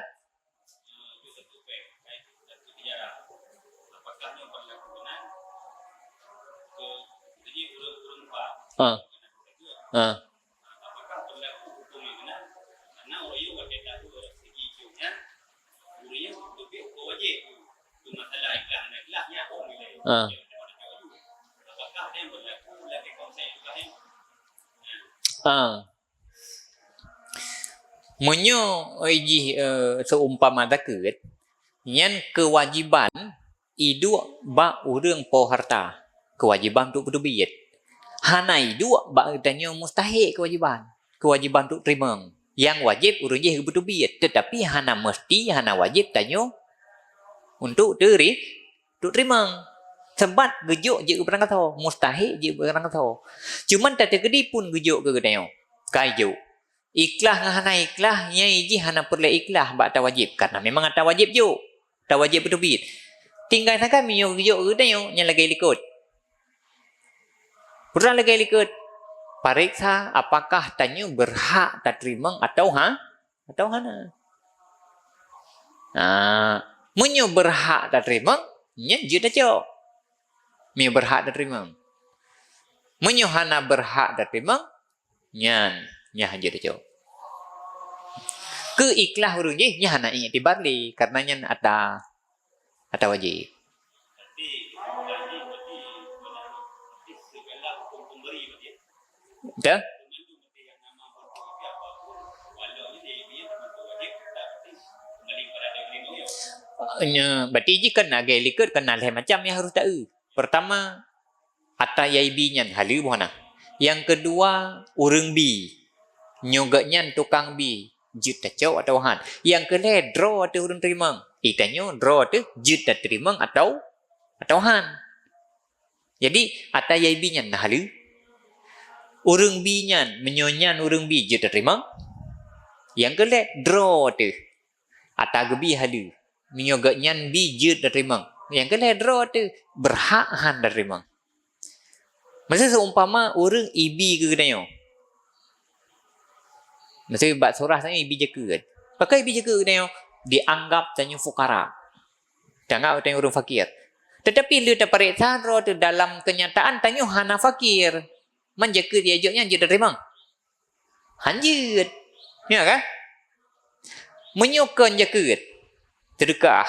Menyo seumpama taket, yang kewajiban idu ba urang po harta, kewajiban untuk berdubit. Hana idu ba tanya mustahil kewajiban untuk terima. Yang wajib urang je berdubit, tetapi hana mesti, hana wajib tanya untuk terima. Sebab gejuk je berang kata, mustahil je berang kata. Cuman tak terkedi pun gejuk ke tanya. Kayu. Ikhlas dengan hana ikhlas, yang iji hana perlu ikhlas bak tak wajib. Karena memang tak wajib je. Tak wajib berdubit. Tinggal sangat minyak gejuk ke tanya, yang lagi likut. Pernah lagi likut. Pariksa apakah tanya berhak tak terima atau hana. Menyo berhak tak terima, nya je tak cok. Menyo berhak tak terima. Menyo hana berhak tak terima, nya je tak cok. Keikhlas urang je, nya hana ingat dibali karena nya ada wajib. Betul? Berarti jika nak gaya likut, kenal macam yang harus tahu. Pertama, atas yaibinya halu buhana. Yang kedua, urang bi. Nyogaknya tukang bi. Jut tak cok atau han. Yang kedua, draw atau urang terima. Itanya draw atau jut tak terima atau han. Jadi, atas yaibinya halu. Urang bi nyan, menyonyan urang bi jut tak terima. Yang kedua, draw atau. Atas gebi halu. Menyoga nyan bijut dah terima. Yang kena draw tu berhak han dah terima. Masa seumpama orang ibi ke kenayo. Masa bat surah tanya ibi je ke. Pakai ibi je ke kenayo dianggap tanya fukara. Dianggap tanya orang fakir. Tetapi dia terperiksa draw tu dalam kenyataan tanya hana fakir. Menjaga dia joknya je dah terima. Hanjut. Ya kan? Menyokong jaket. Sedekah.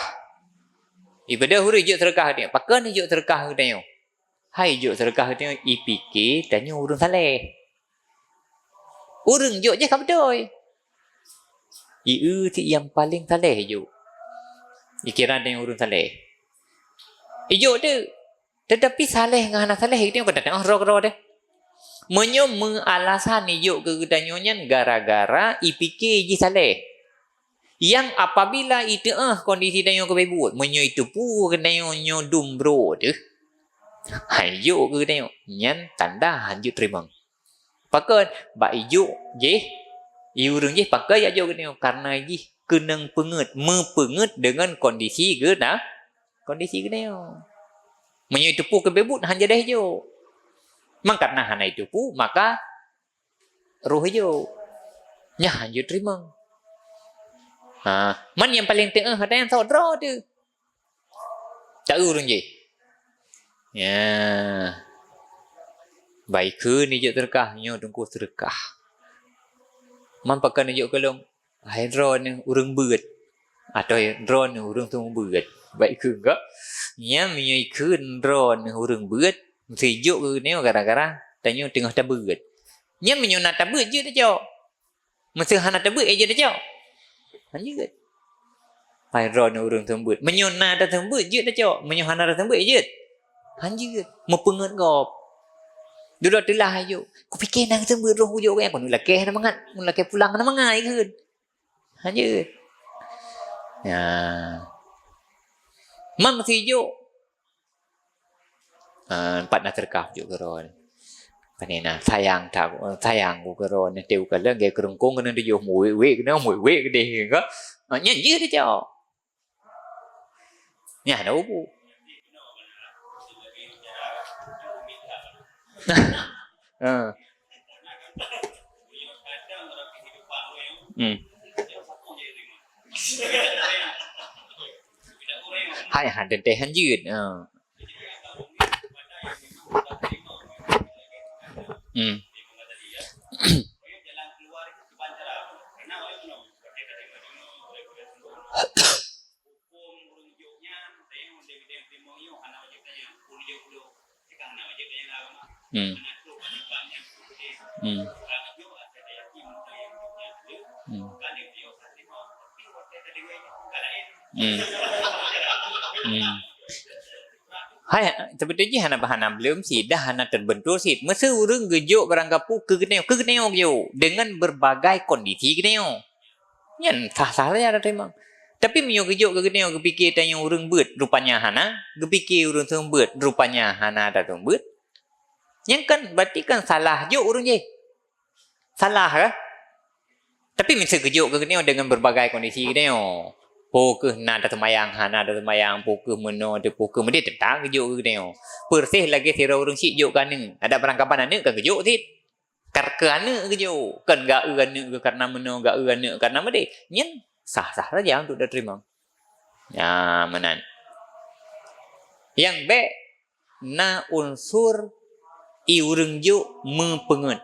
Ibadah huru juk sedekah dia. Pakai ni juk sedekah dia. Hai juk sedekah dia IPK tanya urang saleh. Urang juk je kan betul. Iu ti yang paling saleh juk. Ikira tanya urang saleh. Ijuk tu. Tetapi saleh dengan anak saleh dia pada tengok roh dia. Menyo mengalasan ijuk ke tanyanya gara-gara IPK je saleh. Yang apabila itu kondisi danyo kebebut, menyo itu pu danyo nyodum bro tu. Hayo ke danyo, nyan tanda hanjut terima. Pakai ba ijo je, iurung je pakai ajo ke danyo karena je kenang penget, mepenget dengan kondisi ke dah, kondisi ke danyo. Menyo itu pu kebebut hanja dah jo. Mang karena hana itu pu maka roh jo. Nya hanjut terima. Man yang paling tengah ada yang tahu draw tu. Tak urung je. Ya. Baik ke ni juk terkah nyo dengku terkah. Man pakai ni juk kelong. Hai draw ni urang beut. Atau draw ni urang tu beut. Baik ke enggak? Nya minyo ikun draw ni urang beut. Mesti juk ke ni gara-gara tanyo tengah tak beut. Nya minyo nak tak beut je dah jauh. Mesti hana tak beut je dah jauh. Hanjut. Hai draw ni urang tembut. Menyo na dah tembut je dah jauh. Menyo hana dah tembut je. Hanjut. Mepenget gop. Duduk telah ayo. Ku fikir nang tembut roh hujung kan. Pun lakeh na mangat. Mun lakeh pulang na mangai keun. Hanjut. Ya. Man mesti jo. Empat na terkah jo keron. Panena sayang tak sayang ku keron teu ka leng ge kerengkung kena dia mui we kena mui we ke deh ka. Nya je dia jauh. Nya ada upu. Hai ada teh hanjut. Hai sebetulnya hana belum sih dah hana terbentur sih. Masa urang gejuk barang kapu ke geneo gejo dengan berbagai kondisi geneo. Nyan sah-sah saja ada memang. Tapi minyo gejuk ke geneo kepikir tanya urang beut rupanya hana, kepikir urang tembut rupanya hana ada tembut. Yang kan berarti kan salah jo urang je. Salah ke? Tapi mesti gejuk ke geneo dengan berbagai kondisi geneo. Pokeh nada temayang hana ada temayang pokeh meno de pokeh mede tetang gejuk ke geneo. Persih lagi sira urang sik juk kan ada perangkapan ane kan gejuk tit. Karena gejuk kan ga ane ke karena meno ga ane karena mede. Nyen sah-sah saja untuk diterima. Ya menan. Yang B na unsur i urang juk mepenget.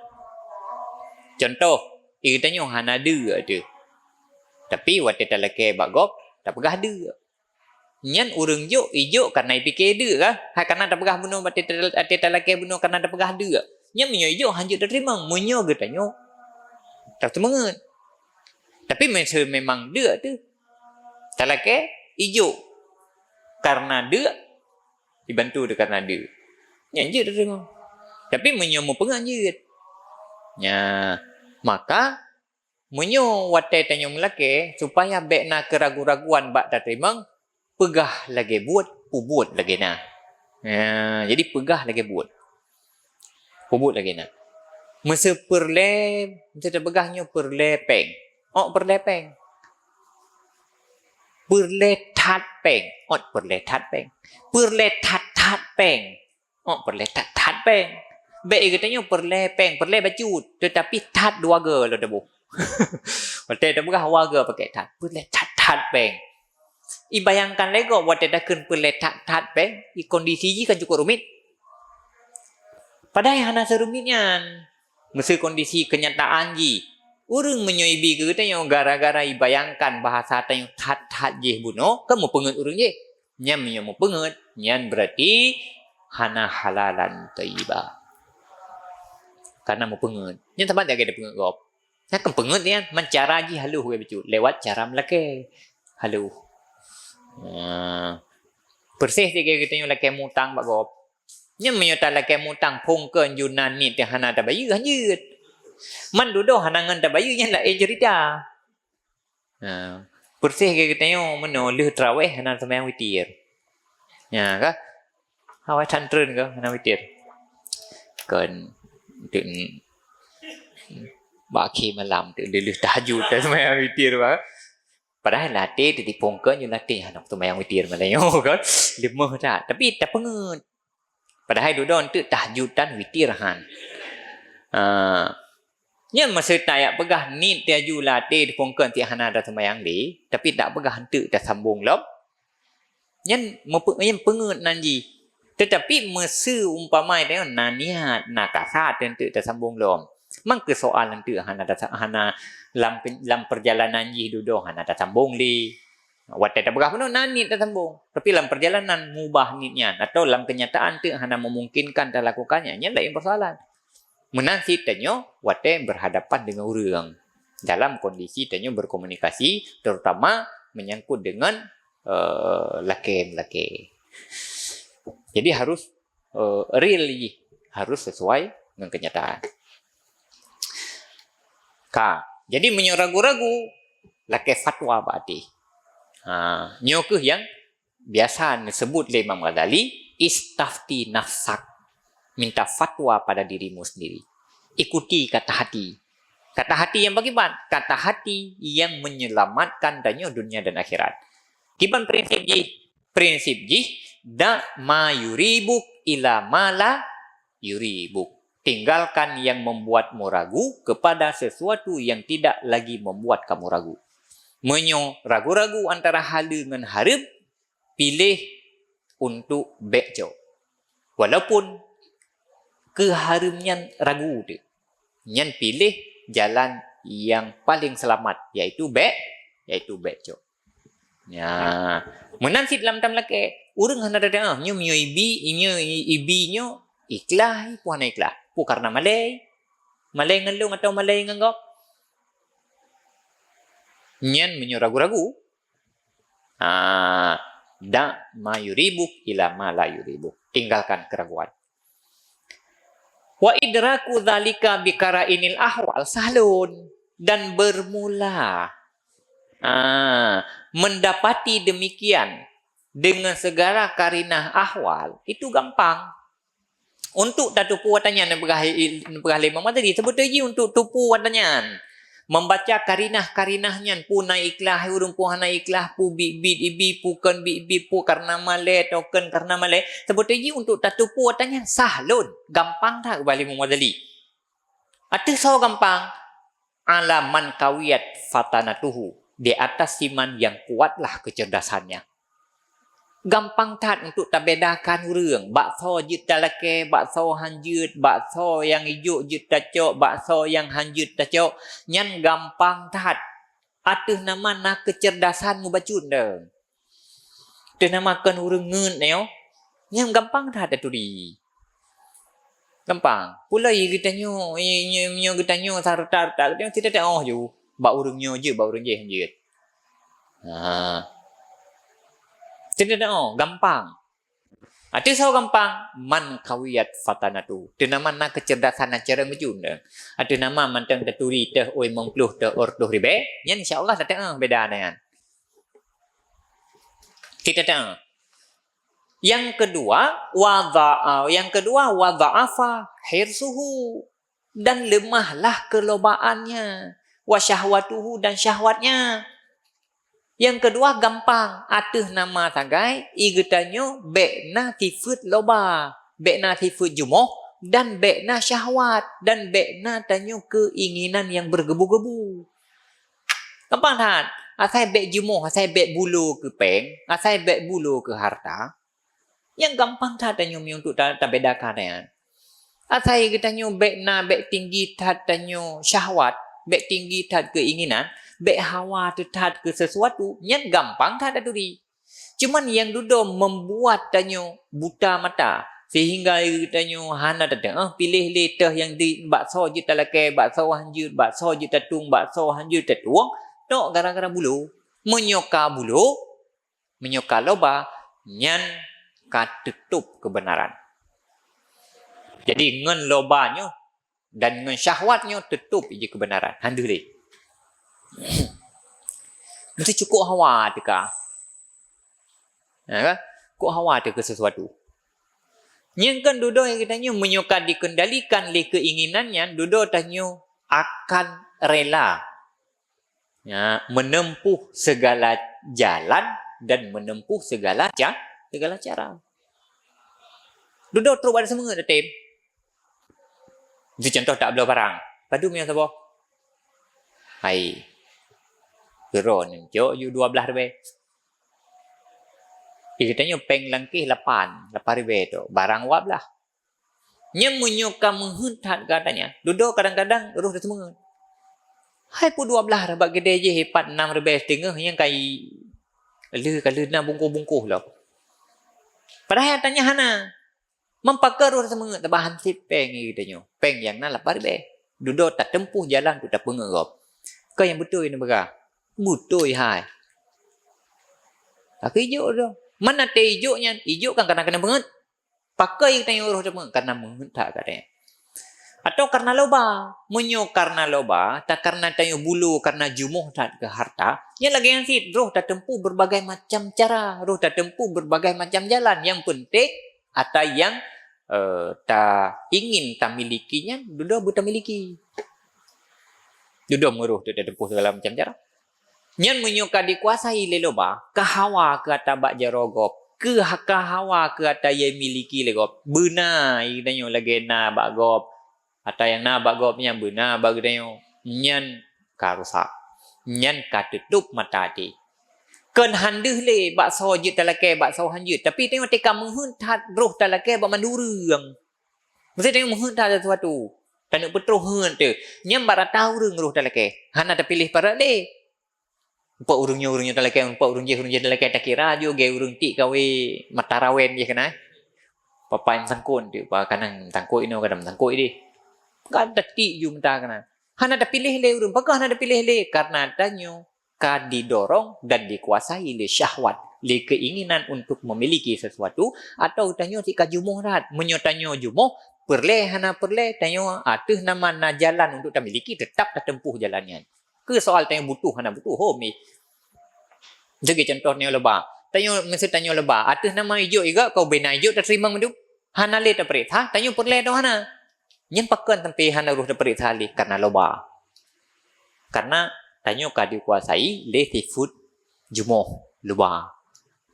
Contoh, itanyo hana de ada. Tapi waktu talake bagop tak pegah de. Nyan urang juk ijuk karena IPK de kah? Ha karena tak pegah bunuh waktu talake bunuh karena tak pegah de. Nyan menyo ijuk hanjut terima menyo ge tanyo. Tak semangat. Tapi memang de tu. Talake ijuk karena de dibantu de karena de. Nyan je terima. Tapi menyo mau penganjut. Nya maka menyo wate tanyo melake supaya bekna keragu-raguan bak tak terima pegah lagi buat lagi na. Jadi pegah lagi buat. Pubut lagi na. Masa pegahnya perlepeng. Perlepeng. Perle ทัดแป้งอดperleทัดแป้งperleทัดแป้งอดperleทัดแป้งbaik katanya perle peng perle baju tetapi tat dua ge lo debu wate dah berah warga pakai tat perle tat peng i bayangkan lego wate dah kun perle tat peng i kondisi ji kan cukup rumit padahal hana serumitnya mesti kondisi kenyataan ji urang menyoibi ke katanya gara-gara i bayangkan bahasa tanya tat je buno kamu pengut urang je nyam nyamu pengut nyan berarti hana halalan thayyibah karena mau pengut. Yang tempat dia ada pengut gop. Nak kan pengut ni kan mencara ji haluh we becu lewat cara melake haluh. Persih dia kita lake mutang bak gop. Nya menyota lake mutang pongkeun Yunan ni teh hana da bayu hanjeut. Man dudo hanangan da bayu nya la cerita. Persih kita meno leuh traweh hana sembahyang witir. Ya ka? Hawai tantreun ke hana witir. Kan Đừng bà khi mà làm tự lừa tahajud tới mấy ông witir ba padahal latih di pongker như latih anak tu mayang witir malayo kan lima dah tapi tak pengut padahal dudon tu tahajudan witir han nya masa taya pegah ni tahajud latih di pongker ti hana dah semayang di tapi tak pegah hantu dah sambung lop nyen pengut nanji tetapi masa umpamai dia naniat nakasat tentu tersambung lom. Mangke soal tentu hana lam perjalanan ji dudo hana tersambung li. Watai tak berapa nani tersambung. Tapi lam perjalanan mubah nitnya atau lam kenyataan tu hana memungkinkan dah lakukannya nya lain persoalan. Menansi tanyo watai berhadapan dengan urang dalam kondisi tanyo berkomunikasi terutama menyangkut dengan laki-laki. Jadi harus real je. Harus sesuai dengan kenyataan. Jadi ragu-ragu laki fatwa berarti. Nyo ke yang biasa disebut oleh Imam Ghazali istafti nafsak. Minta fatwa pada dirimu sendiri. Ikuti kata hati. Kata hati yang bagaimana? Kata hati yang menyelamatkan dunia dan akhirat. Kiban prinsip ji? Prinsip ji da ma yuribuk ila mala yuribuk. Tinggalkan yang membuatmu ragu kepada sesuatu yang tidak lagi membuat kamu ragu. Menyo ragu-ragu antara hala dengan harap, pilih untuk bejo. Walaupun keharumian ragu tu, nyan pilih jalan yang paling selamat iaitu bejo. Ya, menanti dalam laki urang hana ada nyo mio ibi nyo ikhlas puan ikhlas pu karena malay ngelung atau malay nganggap nyan menyo ragu-ragu da ma yuribuk ila ma la yuribuk, tinggalkan keraguan. Wa idraku dzalika bikara'inil ahwal sahlun, dan bermula mendapati demikian dengan segala karinah ahwal itu gampang. Untuk dah tupu watanya nebegah Imam tadi sebut lagi untuk tupu watanya membaca karinah-karinahnya puna ikhlas urung pu hana ikhlas pu bibit ibi pukan bibit pu karena male token karena male sebut lagi untuk dah tupu watanya sahlun, gampang tak balik Imam Ghazali. Atu so gampang alaman kawiyat fatanatuhu, di atas iman yang kuatlah kecerdasannya. Gampang tak untuk tak bedakan urang. Bakso jut talake, bakso hanjut, bakso yang hijau jut tacok, bakso yang hanjut tacok. Nyan gampang tak. Atuh nama nak kecerdasan mu bacun dah. Atuh nama kan urang ngeun neo. Nyan gampang tak ada turi. Gampang. Pula kita nyo kita nyo sartar tak tidak ada oh ju. Bak urang nyo je, bak urang je hanjut. Tidak ada gampang. Itu so gampang man kawiyat fatanatu. Itu nama nak kecerdasan acara macam dah. Itu nama mantang terturi teh oi mengpluh teh ordoh ribe. Yan insyaallah tak beda dengan. Tidak ada. Yang kedua wadha'afa hirsuhu, dan lemahlah kelobaannya, wa syahwatuhu, dan syahwatnya. Yang kedua gampang. Atuh nama tagai. Igatanyo bekna tifut loba. Bekna tifut jumoh. Dan bekna syahwat. Dan bekna tanyo keinginan yang bergebu-gebu. Gampang tak? Asal bek jumoh. Asal bek bulu ke peng. Asal bek bulu ke harta. Yang gampang tak tanyo untuk tak bedakan ya. Asal igatanyo bekna bek tinggi tak tanyo syahwat. Bek tinggi tak keinginan. Bek hawa tetap ke sesuatu yang gampang tak ada duri. Cuman yang duduk membuat tanyo buta mata sehingga tanyo hana datang pilih letah yang di bakso je talake bakso hanjut bakso je tatung bakso hanjut tatuang tok gara-gara bulu menyoka loba nyan katutup kebenaran. Jadi ngen lobanyo dan ngen syahwatnyo tutup je kebenaran. Handu le. Mesti cukup hawa teka. Ya, kok hawa teka sesuatu. Yang kan duduk yang kitanya menyuka dikendalikan oleh keinginannya, duduk tanyo akan rela ya, menempuh segala jalan dan menempuh segala cara. Duduk terus ada semua dah tem. Itu contoh tak bela barang. Padu punya siapa? Hai. Geron jo you 12 ribu. Ikatnya peng langkih 8 ribu tu. Barang wap lah. Nya menyuka menghentat katanya. Duduk kadang-kadang roh dah semua. Hai pun 12 rabat gede je hepat 6 ribu setengah yang kai le nak bungkuh-bungkuh lah. Padahal tanya hana. Mempakar roh dah semua tabahan sip peng ikatnya. Peng yang na 8 ribu. Duduk tak tempuh jalan tu tak pengerap. Kau yang betul ini berah. Betul hai. Aku hijau tu. Mana te hijaunya? Hijau kan kadang-kadang banget. Pakai tanya roh dia karena menghentak katanya. Atau karena loba. Menyo karena loba. Tak karena tanya bulu. Karena jumuh tak ke harta. Yang lagi yang sit. Roh tak tempuh berbagai macam cara. Roh tak tempuh berbagai macam jalan. Yang penting. Atau yang tak ingin tak milikinya. Duduk buta miliki. Duduk meruh tu tak tempuh segala macam cara. Yang menyuka dikuasai leloba, kahawa ke atas bak jarogop, ke kahawa ke atas yang miliki legop, benar ikanyo lagi na bak gop, atau yang na bak gop yang benar bagi danyo, nyan karusak, nyan katutup mata hati. Ken handuh le bak sojut talake bak so hanjut, tapi tengok teka menghentat roh talake bak mandurang. Mesti tengok menghentat sesuatu. Tanuk betul hen tu. Nyam barat tahu rung roh talake. Hana terpilih para le. Empat urungnya talake, empat urungnya talake tak kira jo ge urung ti kawe matarawen je kena. Papai sangkun tu, pa kanang tangkoi no kadam tangkoi di. Kan ti ju menta kena. Hana terpilih le urung, pakah hana terpilih le karena tanyo ka didorong dan dikuasai le syahwat, le keinginan untuk memiliki sesuatu atau tanyo si ka jumuh rat, menyotanyo jumuh perle hana perle tanyo atuh nama na jalan untuk memiliki tetap tak tempuh jalannya. Ke soal tanya butuh hana butuh home ni. Jadi contohnya lebah. Tanya mesti tanya lebah. Atas nama hijau juga kau bina hijau tak terima hidup. Hana le tak perit. Ha tanya perle tu hana. Yang pakan sampai hana ruh tak perit hali karena lebah. Karena tanya ka dikuasai le tifut jumoh lebah.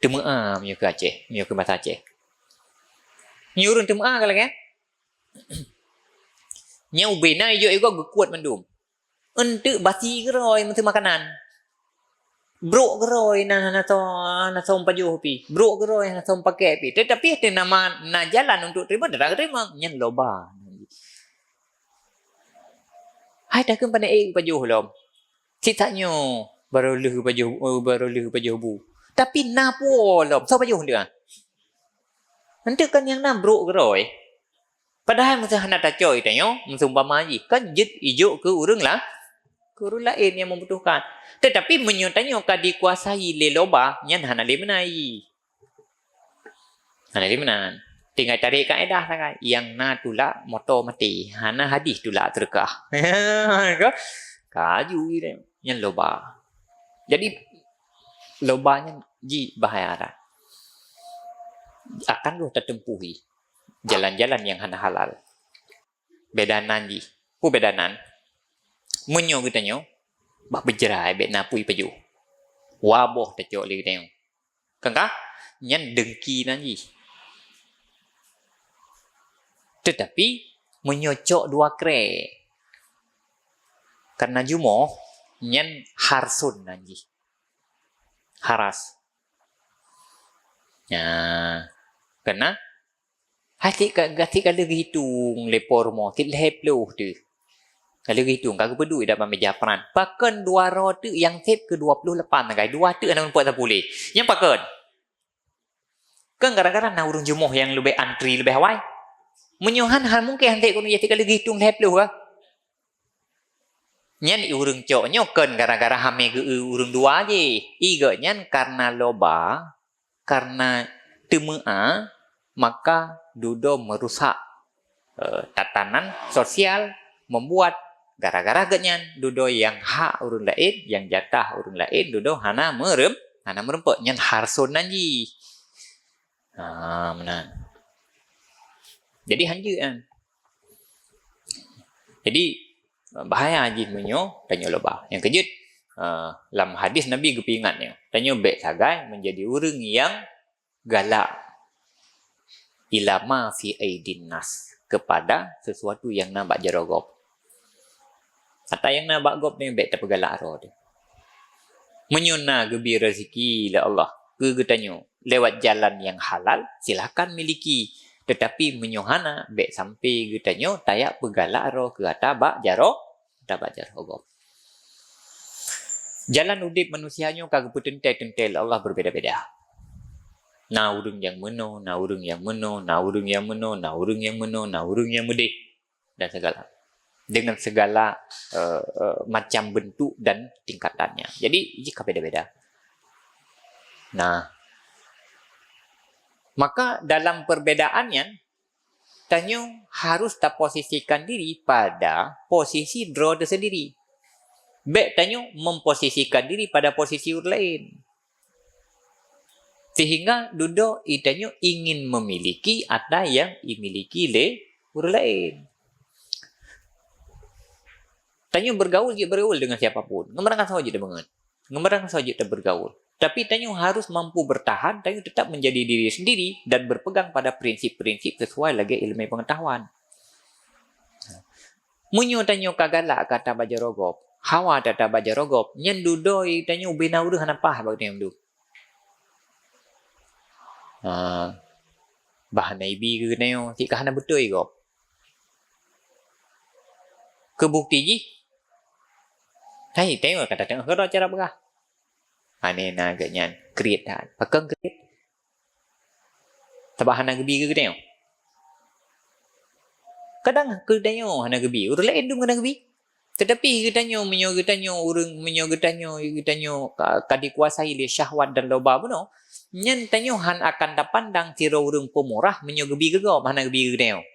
Temaa mio ke Aceh, mio ke mata Aceh. Nyurun temaa kalau kan? Nyau bina hijau juga kuat mendum. Untuk basi geroi mesti makanan. Bro geroi na som pajuh pi. Bro geroi na som pakai pi. Tetapi ada nama na jalan untuk terima dah terima nyen loba. Hai dah kan pada pajuh lom. Citanyo baru leh pajuh bu. Tapi na po lom. So pajuh dia. Nanti kan yang na bro geroi. Padahal mesti hana tacoy tanyo, mesti umpama ji. Kan jit ijo ke urang lah. Guru lain yang membutuhkan. Tetapi menyutanyo ka dikuasai le loba nyan hana le menai. Hana le menan. Tinggal tarik kaedah sangat. Yang na tula motor mati. Hana hadis tula terkah. Kaju dia. Yang loba. Jadi lobanya ji bahaya dah. Akan lu tertempuhi jalan-jalan yang hana halal. Bedanan ji. Ku bedanan. Menyo kita nyo, bah berjerai bet napui paju. Waboh tecok lagi tengok. Kan? Nyan dengki nanti. Tetapi menyocok dua kre. Karena jumo nyan harsun nanti. Haras. Ya. Karena hati kalau hitung lepor mo tilhep lu tu. Kalau hitung kagak peduli dapat meja peran. Pakan dua roti yang tip ke 28 nagai. Dua tu anak buat tak boleh. Yang pakan. Kan kadang-kadang na urung jumoh yang lebih antri lebih awal. Menyuhan hal mungkin hantik kuno jadi kalau hitung lep lu ha. Nyan urung cok nyokan gara-gara hame ke urung dua je. Iga nyan karena loba, karena temua, maka dudo merusak tatanan sosial, membuat gara-gara genyan dudo yang hak urun lain, yang jatah urun lain, dudo hana merempek nyan harsun nanji. Menan. Jadi hanju kan. Jadi bahaya haji menyo tanyo lebah. Yang kejut dalam hadis Nabi kepingatnya. Tanyo bek sagai menjadi orang yang galak ilama fi aidin nas kepada sesuatu yang nampak jerogop. Atau yang nampak gop ni bek terpegalak roh dia. Menyuna gebi rezeki la Allah. Gegetanyo lewat jalan yang halal silakan miliki. Tetapi menyuhana bek sampai getanyo tayak pegalak roh ke atabak jaro gop. Jalan udip manusianya kagak tentel Allah berbeda-beda. Na urung yang meno, na urung yang meno, na urung yang meno, na urung yang meno, na urung yang medih dan segala. Dengan segala macam bentuk dan tingkatannya. Jadi jika beda-beda. Nah, maka dalam perbedaannya tanyo harus tak posisikan diri pada posisi draw tersendiri. Bek tanyo memposisikan diri pada posisi orang lain. Sehingga dudo itanyo ingin memiliki ada yang dimiliki le orang lain. Tanyo bergaul dengan siapapun. Ngemerangkan saja dia banget. Ngemerangkan saja dia bergaul. Tapi tanyo harus mampu bertahan, tanyo tetap menjadi diri sendiri dan berpegang pada prinsip-prinsip sesuai lagi ilmu pengetahuan. Munyo tanyo kagalak kata bajarogop, hawa kata bajarogop, nyen dudoi tanyo bina udah hanapah bagi tanyo du. Bahan ibi ke tanyo, tika hana betul gop. Kebukti ji. Hai tanyo kata tanyo karo cara begah. Ane na ganyan create dah. Pakang create. Tabahan na gabi ke tanyo. Kadang ke tanyo hana gabi, urang lain dum kana gabi. Tetapi kita tanyo urang kadikuasai le syahwat dan loba buno. Nyen tanyo han akan dapandang tiro urang pemurah menyo gabi ke go, hana gabi ke tanyo.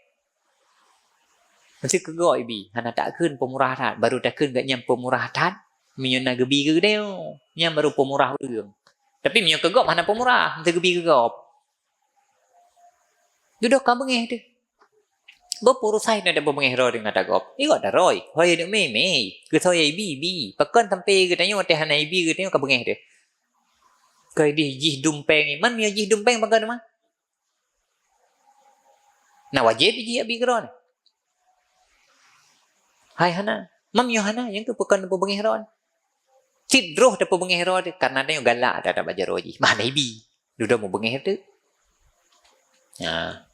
Mesti ke go ibi, hana tak keun pemurah tat, baru tak keun gak nyam pemurah tat. Minyo na gebi ke deo nya baru pemurah urang tapi minyo kegop mana pemurah mesti gebi kegop duduk ka bengeh tu bo purusai na da bengeh ro dengan tagop iko da roy hoy de me ke soy bi pakon sampai ke tanyo teh hana bi ke tanyo ka bengeh tu kai di jih dumpeng man minyo jih dumpeng pakon mah na wajib ji abi kron hai hana mam yo hana yang tu pakon bengeh ron Tidroh dapat bengeh roh karena dia galak ada baca roji. Mana ibi? Duda mau bengeh tu. Ya.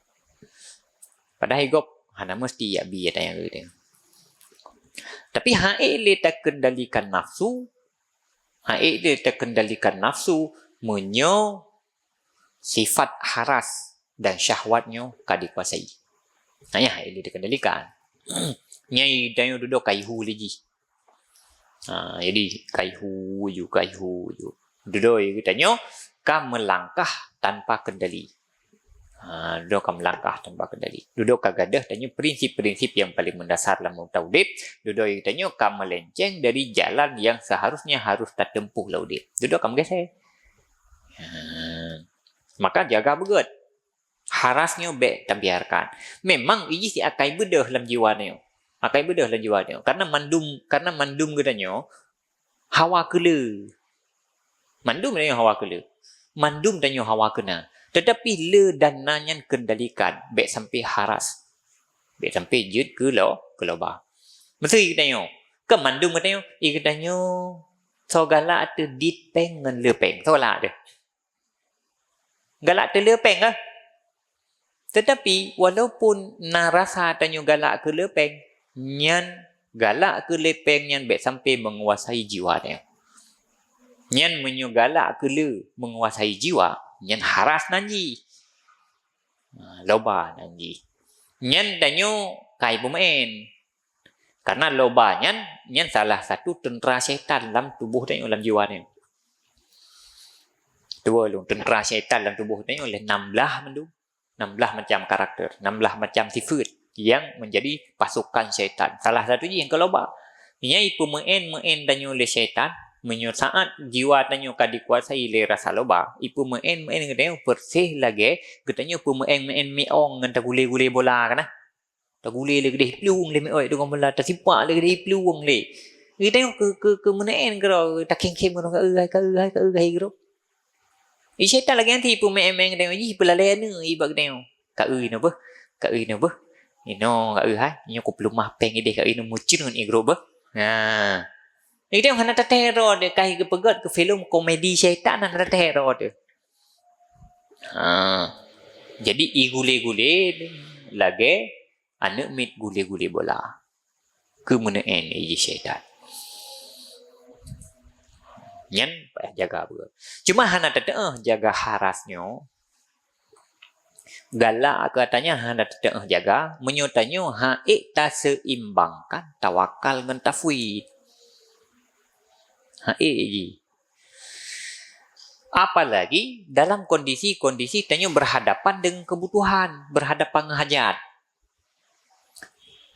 Padahal gop hana mesti ya bi ada yang gitu. Tapi hae le tak kendalikan nafsu. Hae le tak kendalikan nafsu menyo sifat haras dan syahwatnya kadikuasai. Nah ya hae le dikendalikan. Nyai dayo dudo kaihu lagi. Jadi kaihu ju. Dudoi kitanya kam melangkah tanpa kendali. Duduk kam melangkah tanpa kendali. Duduk kagadah tanya prinsip-prinsip yang paling mendasar dalam taudib. Dudoi kitanya kam melenceng dari jalan yang seharusnya harus tak tempuh laudib. Duduk kam geser. Maka jaga begut. Harasnya bek tak biarkan. Memang ini si akai bedah dalam jiwanya. Akai bedah dalam jiwanya. Karena mandum gedanyo hawa kele. Mandum danyo hawa kele. Mandum danyo hawa kena. Tetapi le dan nanyan kendalikan. Bek sampai haras. Bek sampai jut ke loba. Mesti danyo. Ke mandum danyo. Ika danyo. So galak tu dit peng ngan le peng. So galak tu. Galak tu le peng lah. Tetapi walaupun narasa danyo galak ke le peng. Nyan galak ke le peng nyan bek sampai menguasai jiwa danyo. Nyan menyo galak ke le menguasai jiwa. Nyan haras nanji. Loba nanji. Nyan danyo kai pemain. Karena loba nyan salah satu tentera syaitan dalam tubuh danyo, dalam jiwa danyo. Dua lu tentera syaitan dalam tubuh danyo oleh 16 mendu. 16 macam karakter, 16 macam sifat yang menjadi pasukan syaitan. Salah satu je yang keloba. Nyai pemain danyo oleh syaitan. Menyo saat jiwa tanyo ka dikuasai le rasa loba, ipu main ngadeo bersih lagi, katanya pemain meong ngan tagule-gule bola kana. Tagule le gede pluung le meoi dengan bola tasipak le gede pluung le. Kita ke main kero taking-king kero ka kero. Syaitan lagi nanti ipu main ngadeo ji pelale ne ibak gede. Ka no bah. Ka no bah. Ino ka hai, nyo ko plumah peng ide ka ino mucin ngan igro bah. Nah. Dia hanya teror dia kahit ke pegat ke filem komedi syaitan hanya teror dia. Jadi igule-gule lagi anak mit gule-gule bola. Kemenaan iji syaitan. Nyan payah jaga juga. Cuma hanya jaga harasnya. Galak katanya hanya jaga. Menyotanya tak seimbangkan tawakal dengan tafwid. Apalagi dalam kondisi-kondisi tanyo berhadapan dengan kebutuhan, berhadapan dengan hajat.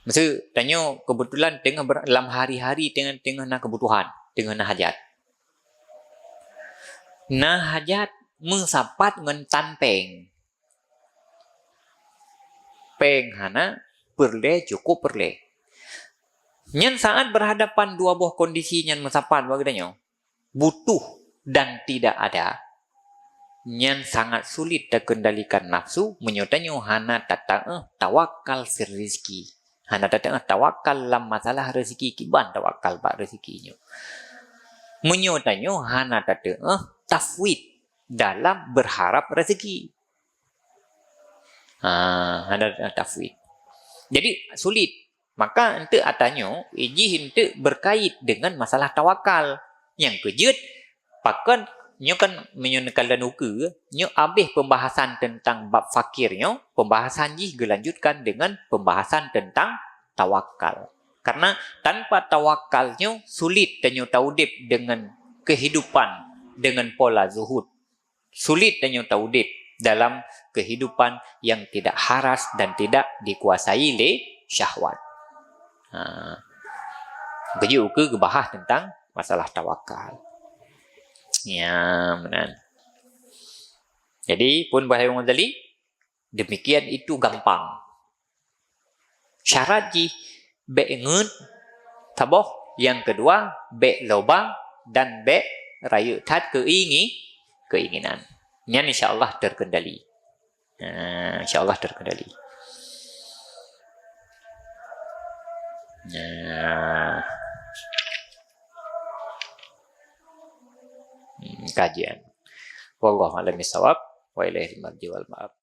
Maksud tanyo kebetulan tengah dalam hari-hari tengah nak kebutuhan, tengah nak hajat. Nah hajat mensapat dengan tanpeng. Peng hana cukup perle. Nyan saat berhadapan dua buah kondisi yang mensapat bagainya butuh dan tidak ada. Nyan sangat sulit terkendalikan nafsu menyotanya hana tawakal fir rizki. Hana tawakal dalam masalah rezeki kiban tawakal bak rezekinya. Menyotanya hana tafwid dalam berharap rezeki. Hana tafwid. Jadi sulit. Maka ente atanyo iji ente berkait dengan masalah tawakal. Yang kejut pakan nyo kan menyonekal dan uke nyo habis pembahasan tentang bab fakirnya, pembahasan ji gelanjutkan dengan pembahasan tentang tawakal. Karena tanpa tawakalnya sulit tanyo taudip dengan kehidupan dengan pola zuhud. Sulit tanyo taudip dalam kehidupan yang tidak haras dan tidak dikuasai oleh syahwat. Kejuk ke bahas tentang masalah tawakal. Ya, benar. Jadi pun bahaya Ghazali demikian itu gampang. Syarat ji be ngut taboh, yang kedua be lobang dan be rayu tat keinginan. Ini insyaallah terkendali. Insyaallah terkendali. Kajian. Wallahu a'lam bishawab wa ilaihi marji wal ma'ab.